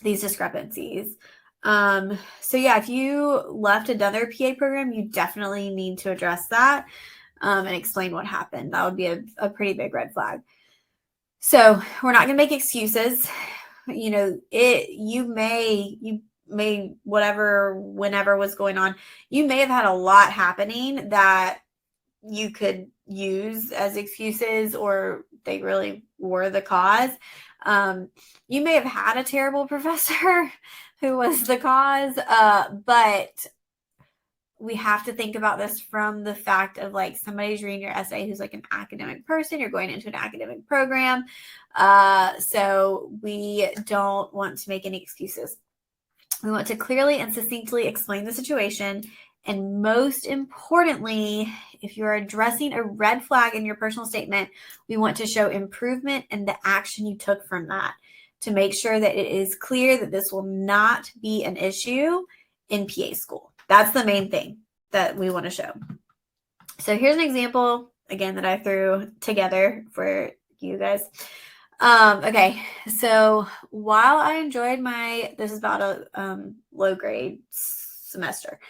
these discrepancies? So yeah, if you left another PA program, you definitely need to address that and explain what happened. That would be a pretty big red flag. So we're not going to make excuses. You know, you may whenever was going on, you may have had a lot happening that you could use as excuses, or they really were the cause. You may have had a terrible professor who was the cause, but we have to think about this from the fact of like somebody's reading your essay who's like an academic person. You're going into an academic program. So we don't want to make any excuses. We want to clearly and succinctly explain the situation. And most importantly, if you're addressing a red flag in your personal statement, we want to show improvement in the action you took from that to make sure that it is clear that this will not be an issue in PA school. That's the main thing that we want to show. So here's an example, again, that I threw together for you guys. Okay, so while I enjoyed this is about a low grade semester.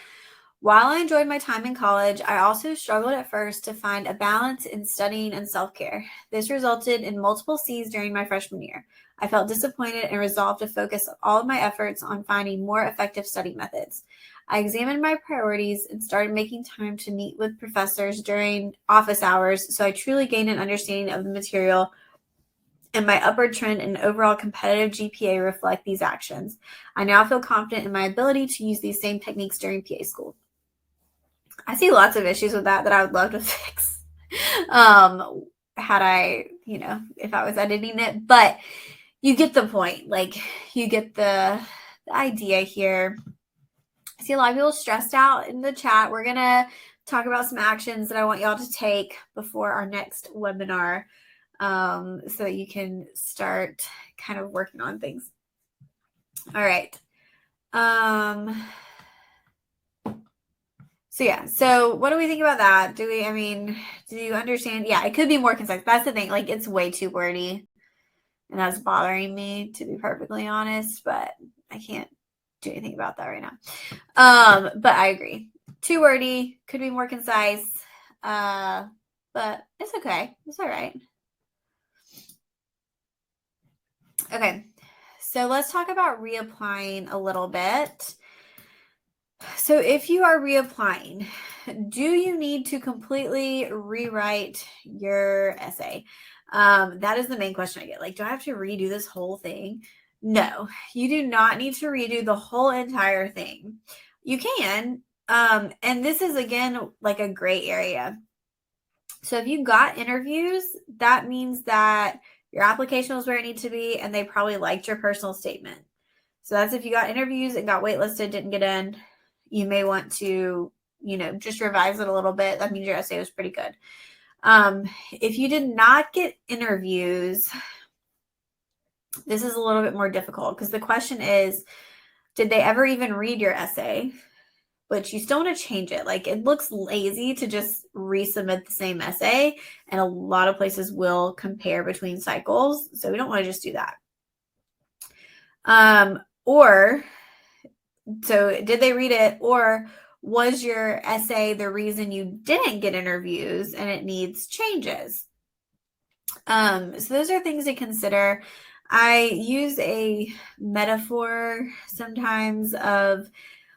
While I enjoyed my time in college, I also struggled at first to find a balance in studying and self-care. This resulted in multiple C's during my freshman year. I felt disappointed and resolved to focus all of my efforts on finding more effective study methods. I examined my priorities and started making time to meet with professors during office hours, so I truly gained an understanding of the material, and my upward trend and overall competitive GPA reflect these actions. I now feel confident in my ability to use these same techniques during PA school. I see lots of issues with that I would love to fix had I, if I was editing it, but you get the point. Like, you get the idea here. I see a lot of people stressed out in the chat. We're going to talk about some actions that I want y'all to take before our next webinar so that you can start kind of working on things. All right. So yeah, so what do we think about that? Do you understand? Yeah, it could be more concise. That's the thing. Like, it's way too wordy, and that's bothering me, to be perfectly honest, but I can't do anything about that right now. But I agree. Too wordy, could be more concise, but it's okay. It's all right. Okay, so let's talk about reapplying a little bit. So if you are reapplying, do you need to completely rewrite your essay? That is the main question I get. Like, do I have to redo this whole thing? No, you do not need to redo the whole entire thing. You can, and this is, again, like a gray area. So if you got interviews, that means that your application was where it needs to be, and they probably liked your personal statement. So that's if you got interviews and got waitlisted, didn't get in. You may want to, just revise it a little bit. That means your essay was pretty good. If you did not get interviews, this is a little bit more difficult because the question is, did they ever even read your essay? But you still want to change it. Like, it looks lazy to just resubmit the same essay, and a lot of places will compare between cycles. So we don't want to just do that. So did they read it, or was your essay the reason you didn't get interviews and it needs changes? So those are things to consider. I use a metaphor sometimes of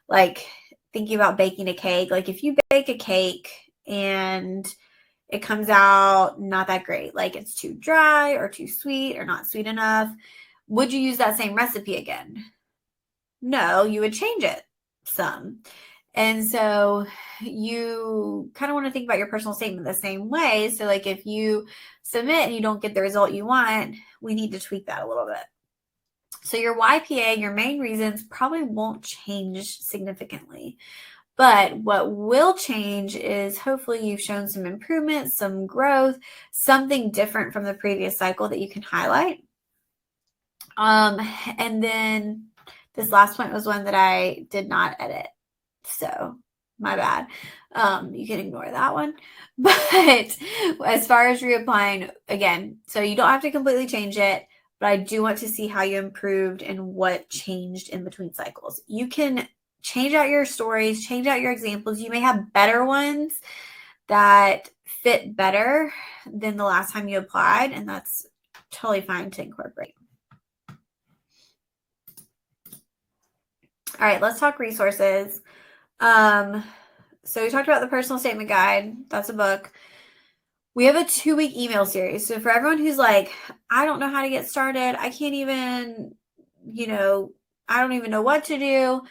like thinking about baking a cake. Like if you bake a cake and it comes out not that great, like it's too dry or too sweet or not sweet enough, would you use that same recipe again? No, you would change it some. And so you kind of want to think about your personal statement the same way. So, like, if you submit and you don't get the result you want, we need to tweak that a little bit. So, your YPA, your main reasons, probably won't change significantly. But what will change is hopefully you've shown some improvement, some growth, something different from the previous cycle that you can highlight. And then this last point was one that I did not edit. So my bad. You can ignore that one. But as far as reapplying, again, so you don't have to completely change it, but I do want to see how you improved and what changed in between cycles. You can change out your stories, change out your examples. You may have better ones that fit better than the last time you applied, and that's totally fine to incorporate. All right, let's talk resources. So we talked about the personal statement guide. That's a book. We have a 2-week email series. So for everyone who's like, I don't know how to get started, I can't even, I don't even know what to do.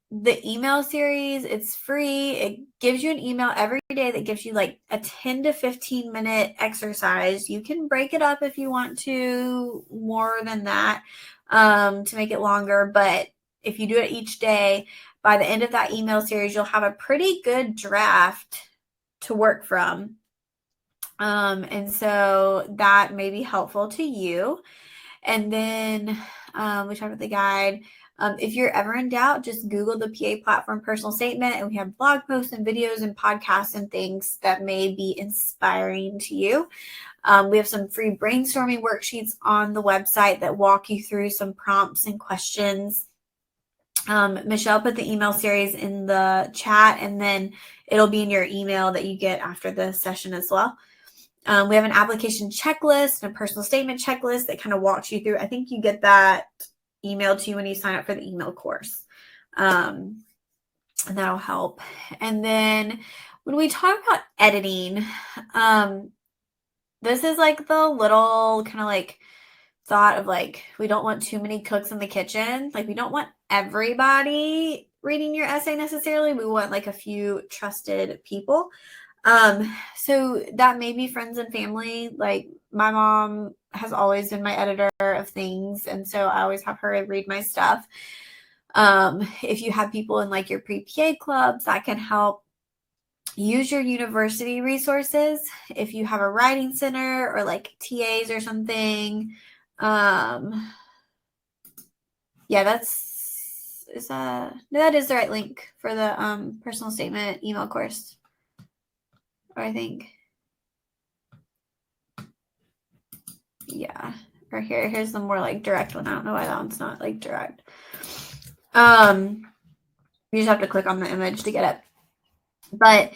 The email series, it's free. It gives you an email every day that gives you like a 10 to 15 minute exercise. You can break it up if you want to more than that, to make it longer. But if you do it each day, by the end of that email series, you'll have a pretty good draft to work from. And so that may be helpful to you. And then we talked about the guide. If you're ever in doubt, just Google the PA platform personal statement, and we have blog posts and videos and podcasts and things that may be inspiring to you. We have some free brainstorming worksheets on the website that walk you through some prompts and questions. Michelle put the email series in the chat, and then it'll be in your email that you get after the session as well. We have an application checklist and a personal statement checklist that kind of walks you through. I think you get that emailed to you when you sign up for the email course. And that'll help. And then when we talk about editing, this is like the little kind of like thought of like, we don't want too many cooks in the kitchen. Like we don't want everybody reading your essay necessarily. We want like a few trusted people. So that may be friends and family. Like my mom has always been my editor of things, and so I always have her read my stuff. If you have people in like your pre-PA clubs, that can help. Use your university resources. If you have a writing center or like TAs or something. Yeah, that is the right link for the personal statement email course. Or I think. Yeah. Or here's the more like direct one. I don't know why that one's not like direct. You just have to click on the image to get it. But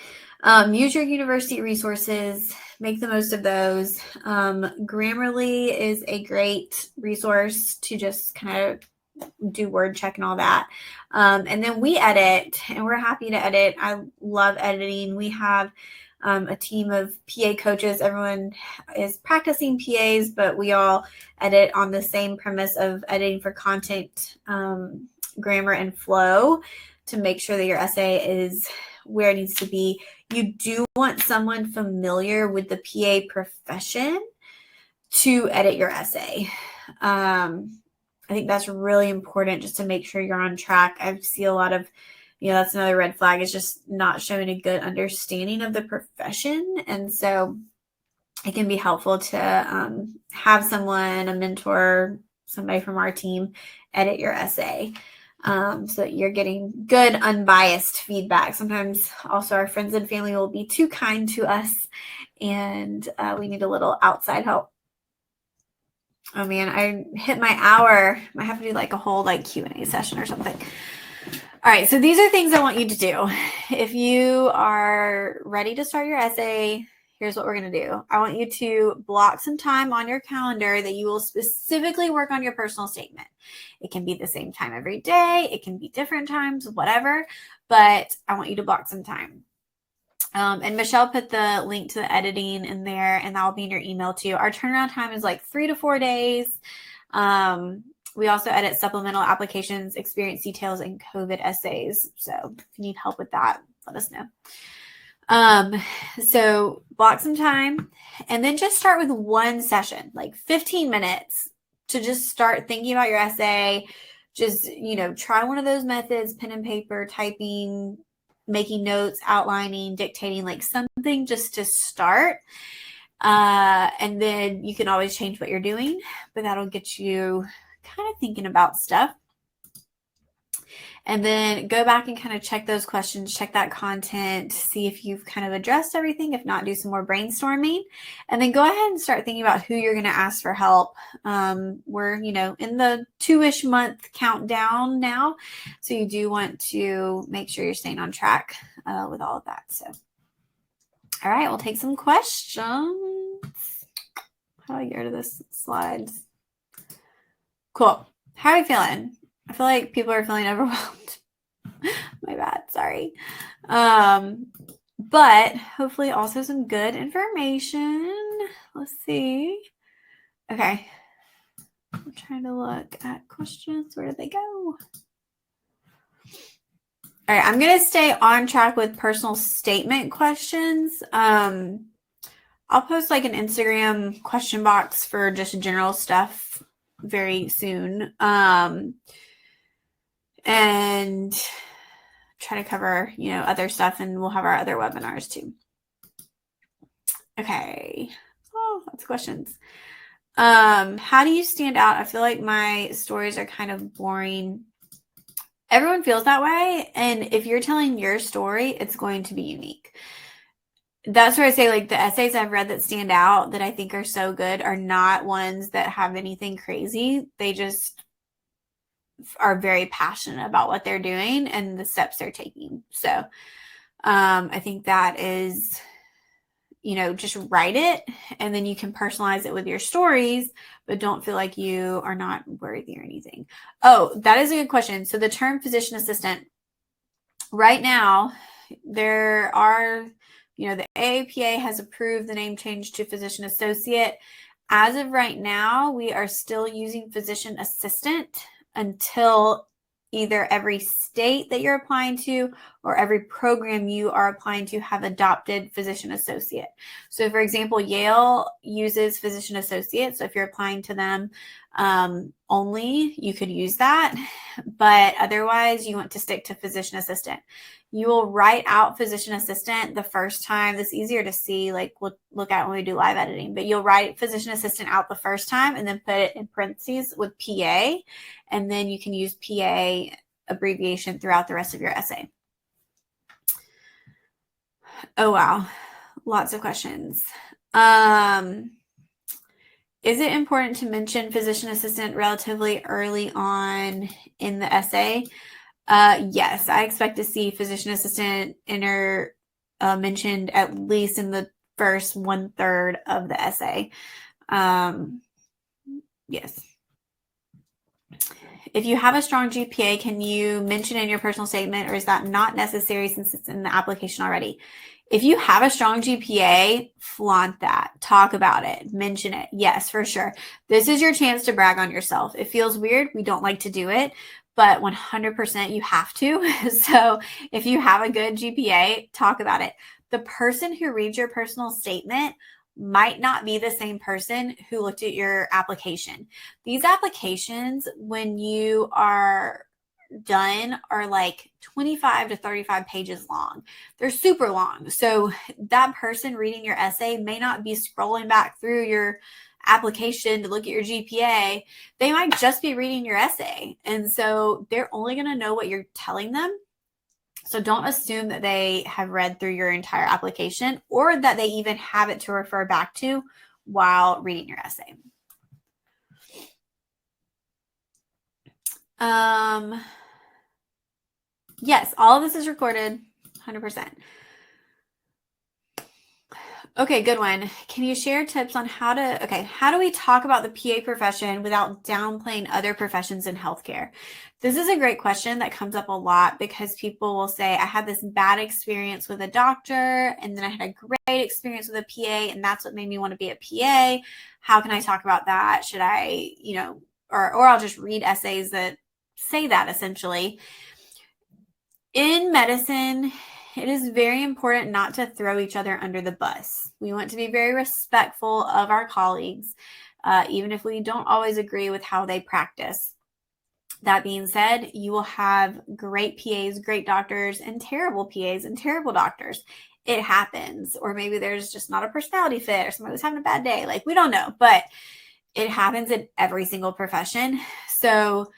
use your university resources, make the most of those. Grammarly is a great resource to just kind of do word check and all that. And then we edit, and we're happy to edit. I love editing. We have a team of PA coaches. Everyone is practicing PAs, but we all edit on the same premise of editing for content, grammar, and flow to make sure that your essay is where it needs to be. You do want someone familiar with the PA profession to edit your essay. I think that's really important just to make sure you're on track. I see a lot of, that's another red flag, is just not showing a good understanding of the profession. And so it can be helpful to have someone, a mentor, somebody from our team edit your essay. So that you're getting good, unbiased feedback. Sometimes also our friends and family will be too kind to us, and we need a little outside help. Oh man, I hit my hour. I have to do like a whole like Q&A session or something. All right, so these are things I want you to do. If you are ready to start your essay, here's what we're going to do. I want you to block some time on your calendar that you will specifically work on your personal statement. It can be the same time every day. It can be different times, whatever, but I want you to block some time. And Michelle put the link to the editing in there, and that will be in your email too. Our turnaround time is like 3 to 4 days. We also edit supplemental applications, experience details, and COVID essays. So if you need help with that, let us know. So block some time and then just start with one session, like 15 minutes to just start thinking about your essay. Just, try one of those methods, pen and paper, typing, making notes, outlining, dictating, like something just to start. And then you can always change what you're doing, but that'll get you kind of thinking about stuff. And then go back and kind of check those questions, check that content, see if you've kind of addressed everything. If not, do some more brainstorming. And then go ahead and start thinking about who you're going to ask for help. We're, in the 2-ish month countdown now. So you do want to make sure you're staying on track with all of that. So, all right, we'll take some questions. How do I get rid of this slides? Cool. How are you feeling? I feel like people are feeling overwhelmed. My bad. Sorry. But hopefully also some good information. Let's see. Okay. I'm trying to look at questions. Where did they go? All right. I'm going to stay on track with personal statement questions. I'll post like an Instagram question box for just general stuff very soon. And try to cover, other stuff, and we'll have our other webinars too. Okay. Oh, lots of questions. How do you stand out? I feel like my stories are kind of boring. Everyone feels that way. And if you're telling your story, it's going to be unique. That's where I say, like, the essays I've read that stand out that I think are so good are not ones that have anything crazy. They just are very passionate about what they're doing and the steps they're taking. So I think that is, just write it, and then you can personalize it with your stories, but don't feel like you are not worthy or anything. Oh, that is a good question. So the term physician assistant, right now, there are, the AAPA has approved the name change to physician associate. As of right now, we are still using physician assistant until either every state that you're applying to or every program you are applying to have adopted physician associate. So for example, Yale uses physician associate. So if you're applying to them only, you could use that. But otherwise, you want to stick to physician assistant. You will write out physician assistant the first time. It's easier to see, like we'll look at when we do live editing, but you'll write physician assistant out the first time and then put it in parentheses with PA. And then you can use PA abbreviation throughout the rest of your essay. Oh, wow. Lots of questions. Is it important to mention physician assistant relatively early on in the essay? Yes, I expect to see physician assistant mentioned at least in the first 1/3 of the essay. Yes. If you have a strong GPA, can you mention in your personal statement, or is that not necessary since it's in the application already? If you have a strong GPA, flaunt that. Talk about it. Mention it. Yes, for sure. This is your chance to brag on yourself. It feels weird. We don't like to do it, but 100% you have to. So if you have a good GPA, talk about it. The person who reads your personal statement might not be the same person who looked at your application. These applications, when you are done, are like 25 to 35 pages long. They're super long. So that person reading your essay may not be scrolling back through your application to look at your GPA. They might just be reading your essay. And so they're only going to know what you're telling them. So don't assume that they have read through your entire application or that they even have it to refer back to while reading your essay. Yes, all of this is recorded, 100%. Okay, good one. Can you share tips on how do we talk about the PA profession without downplaying other professions in healthcare? This is a great question that comes up a lot because people will say, I had this bad experience with a doctor, and then I had a great experience with a PA, and that's what made me want to be a PA. How can I talk about that? Should I, or I'll just read essays that say that essentially. In medicine, it is very important not to throw each other under the bus. We want to be very respectful of our colleagues, even if we don't always agree with how they practice. That being said, you will have great PAs, great doctors, and terrible PAs and terrible doctors. It happens. Or maybe there's just not a personality fit, or somebody was having a bad day. Like, we don't know, but it happens in every single profession. So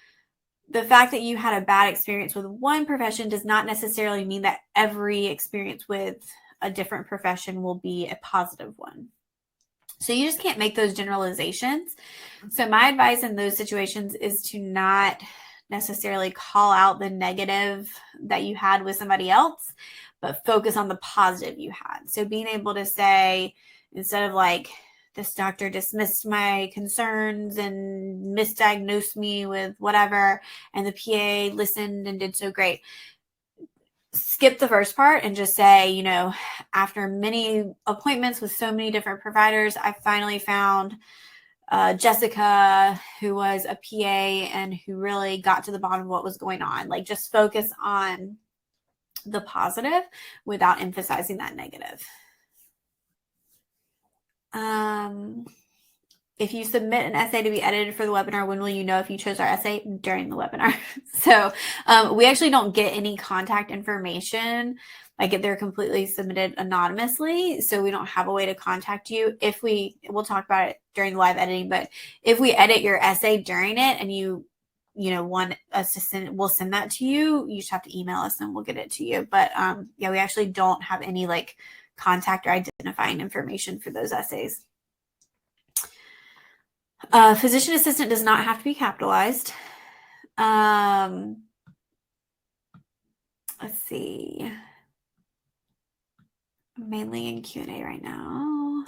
the fact that you had a bad experience with one profession does not necessarily mean that every experience with a different profession will be a positive one. So you just can't make those generalizations. So my advice in those situations is to not necessarily call out the negative that you had with somebody else, but focus on the positive you had. So being able to say, instead of like, this doctor dismissed my concerns and misdiagnosed me with whatever, and the PA listened and did so great. Skip the first part and just say, after many appointments with so many different providers, I finally found Jessica, who was a PA and who really got to the bottom of what was going on. Like, just focus on the positive without emphasizing that negative. If you submit an essay to be edited for the webinar, when will you know if you chose our essay? During the webinar. So we actually don't get any contact information. Like, they're completely submitted anonymously, so we don't have a way to contact you. We'll talk about it during the live editing, but if we edit your essay during it and you want us to we'll send that to you. You just have to email us and we'll get it to you. But we actually don't have any like contact or identifying information for those essays. Physician assistant does not have to be capitalized. Let's see. I'm mainly in Q&A right now.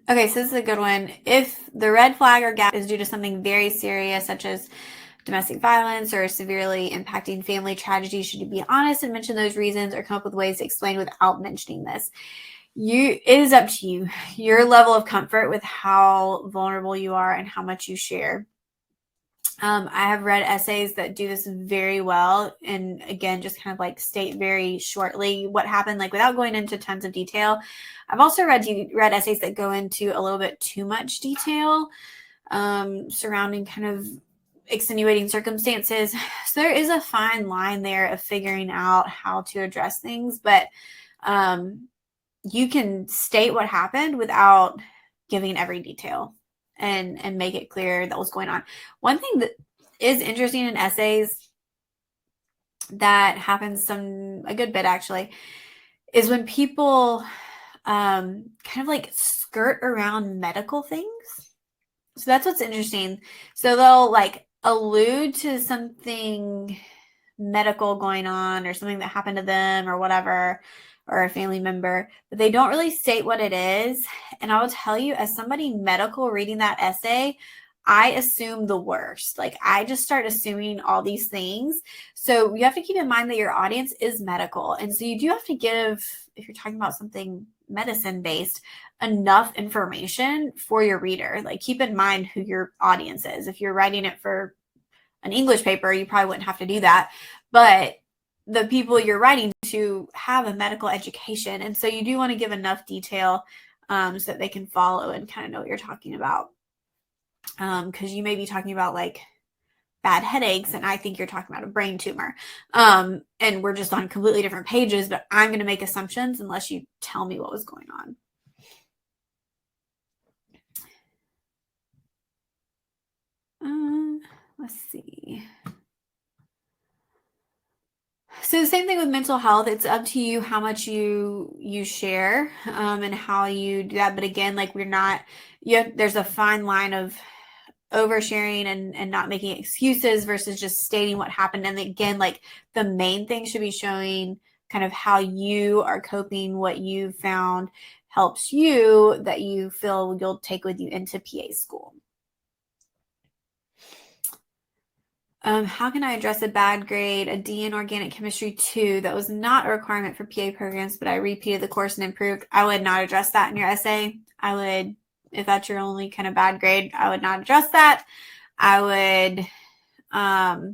Okay, so this is a good one. If the red flag or gap is due to something very serious, such as domestic violence or severely impacting family tragedy, should you be honest and mention those reasons or come up with ways to explain without mentioning this? It is up to you, your level of comfort with how vulnerable you are and how much you share. I have read essays that do this very well. And again, just kind of like state very shortly what happened, like without going into tons of detail. I've also read essays that go into a little bit too much detail surrounding kind of extenuating circumstances. So there is a fine line there of figuring out how to address things, but you can state what happened without giving every detail and make it clear that was going on. One thing that is interesting in essays that happens a good bit actually is when people kind of like skirt around medical things. So that's what's interesting. So they'll like allude to something medical going on or something that happened to them or whatever, or a family member, but they don't really state what it is. And I will tell you, as somebody medical reading that essay, I assume the worst. Like, I just start assuming all these things. So you have to keep in mind that your audience is medical. And so you do have to give, if you're talking about something medicine based, enough information for your reader. Like, keep in mind who your audience is. If you're writing it for an English paper, you probably wouldn't have to do that. But the people you're writing to have a medical education. And so you do want to give enough detail so that they can follow and kind of know what you're talking about. Because you may be talking about like bad headaches, and I think you're talking about a brain tumor. And we're just on completely different pages, but I'm going to make assumptions unless you tell me what was going on. Let's see. So the same thing with mental health. It's up to you how much you share and how you do that. But again, like there's a fine line of oversharing and not making excuses versus just stating what happened. And again, like the main thing should be showing kind of how you are coping, what you found helps you that you feel you'll take with you into PA school. How can I address a bad grade, a D in organic chemistry 2 that was not a requirement for PA programs, but I repeated the course and improved? I would not address that in your essay. I would, if that's your only kind of bad grade, I would not address that. I would,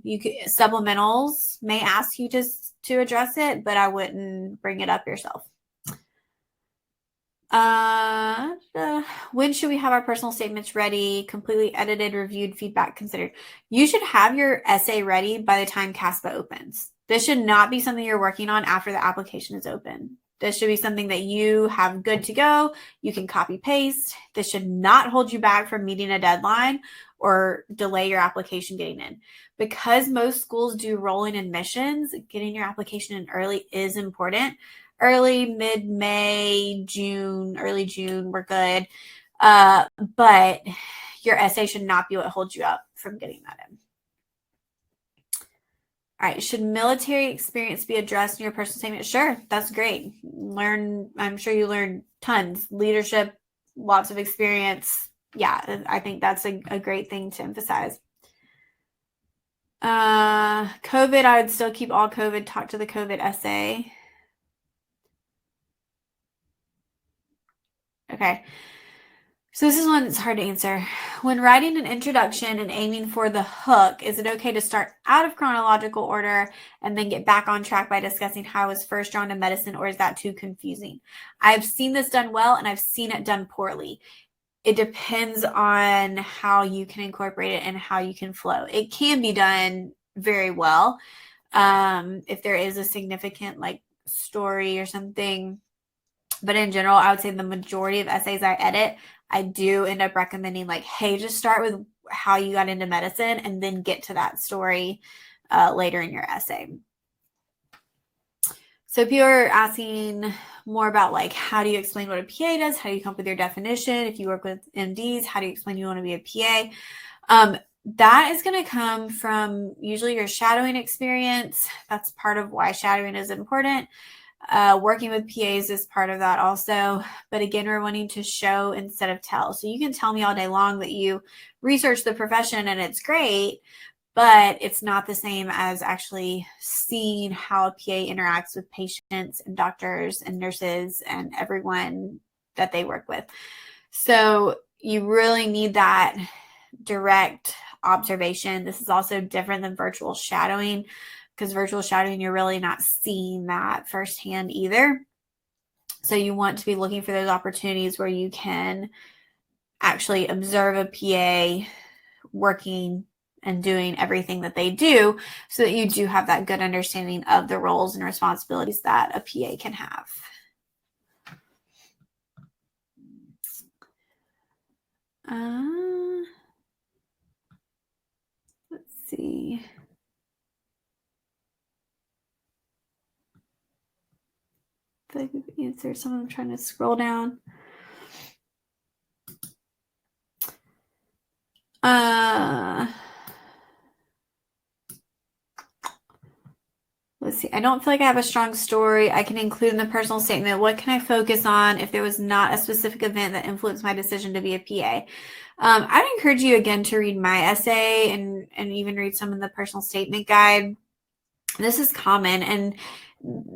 you could, supplementals may ask you to address it, but I wouldn't bring it up yourself. When should we have our personal statements ready, completely edited, reviewed, feedback considered? You should have your essay ready by the time CASPA opens. This should not be something you're working on after the application is open. This should be something that you have good to go. You can copy paste. This should not hold you back from meeting a deadline or delay your application getting in. Because most schools do rolling admissions, getting your application in early is important. Early, mid-May, June, early June, we're good. But your essay should not be what holds you up from getting that in. All right, should military experience be addressed in your personal statement? Sure, that's great. I'm sure you learned tons. Leadership, lots of experience. Yeah, I think that's a great thing to emphasize. COVID, I would still keep all COVID, talk to the COVID essay. Okay. So this is one that's hard to answer. When writing an introduction and aiming for the hook, is it okay to start out of chronological order and then get back on track by discussing how I was first drawn to medicine, or is that too confusing? I've seen this done well and I've seen it done poorly. It depends on how you can incorporate it and how you can flow. It can be done very well. If there is a significant like story or something. But in general, I would say the majority of essays I edit, I do end up recommending like, hey, just start with how you got into medicine and then get to that story later in your essay. So if you're asking more about like, how do you explain what a PA does? How do you come up with your definition? If you work with MDs, how do you explain you want to be a PA? That is going to come from usually your shadowing experience. That's part of why shadowing is important. Working with PAs is part of that also. But again, we're wanting to show instead of tell. So you can tell me all day long that you research the profession and it's great, but it's not the same as actually seeing how a PA interacts with patients and doctors and nurses and everyone that they work with. So you really need that direct observation. This is also different than virtual shadowing, because virtual shadowing, you're really not seeing that firsthand either. So you want to be looking for those opportunities where you can actually observe a PA working and doing everything that they do, so that you do have that good understanding of the roles and responsibilities that a PA can have. Let's see. I feel like we've answered some of them. Trying to scroll down. Let's see. I don't feel like I have a strong story I can include in the personal statement. What can I focus on if there was not a specific event that influenced my decision to be a PA? I'd encourage you again to read my essay and even read some of the personal statement guide. This is common, and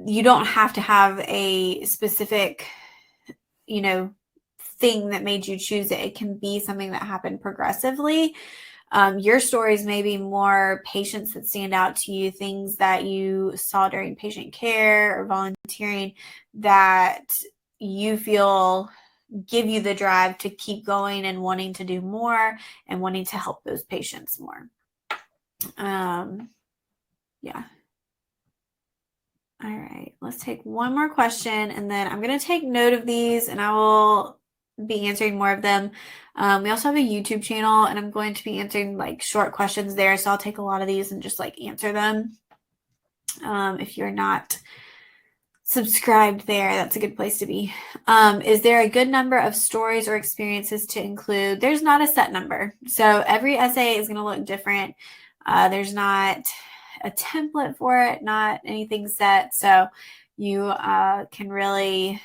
you don't have to have a specific, thing that made you choose it. It can be something that happened progressively. Your stories may be more patients that stand out to you, things that you saw during patient care or volunteering that you feel give you the drive to keep going and wanting to do more and wanting to help those patients more. Yeah. All right, let's take one more question, and then I'm going to take note of these and I will be answering more of them. We also have a YouTube channel, and I'm going to be answering like short questions there. So I'll take a lot of these and just like answer them. If you're not subscribed there, that's a good place to be. Is there a good number of stories or experiences to include? There's not a set number. So every essay is going to look different. There's not a template for it, not anything set. So You can really,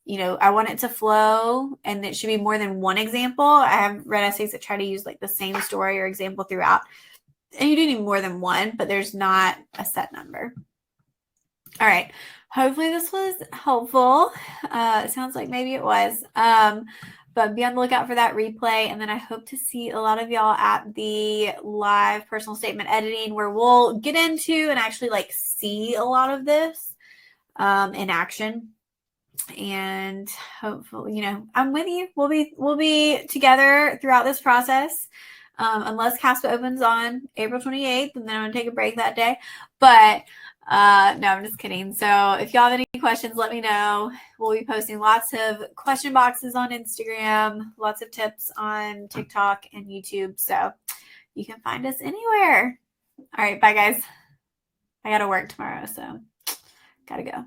I want it to flow, and it should be more than one example. I have read essays that try to use like the same story or example throughout, and you do need more than one, but there's not a set number. All right. Hopefully this was helpful. It sounds like maybe it was. But be on the lookout for that replay. And then I hope to see a lot of y'all at the live personal statement editing, where we'll get into and actually like see a lot of this in action. And hopefully, I'm with you. We'll be together throughout this process. Unless CASPA opens on April 28th, and then I'm going to take a break that day. But no, I'm just kidding. So if y'all have any questions, let me know. We'll be posting lots of question boxes on Instagram, lots of tips on TikTok and YouTube. So you can find us anywhere. All right. Bye, guys. I got to work tomorrow, so got to go.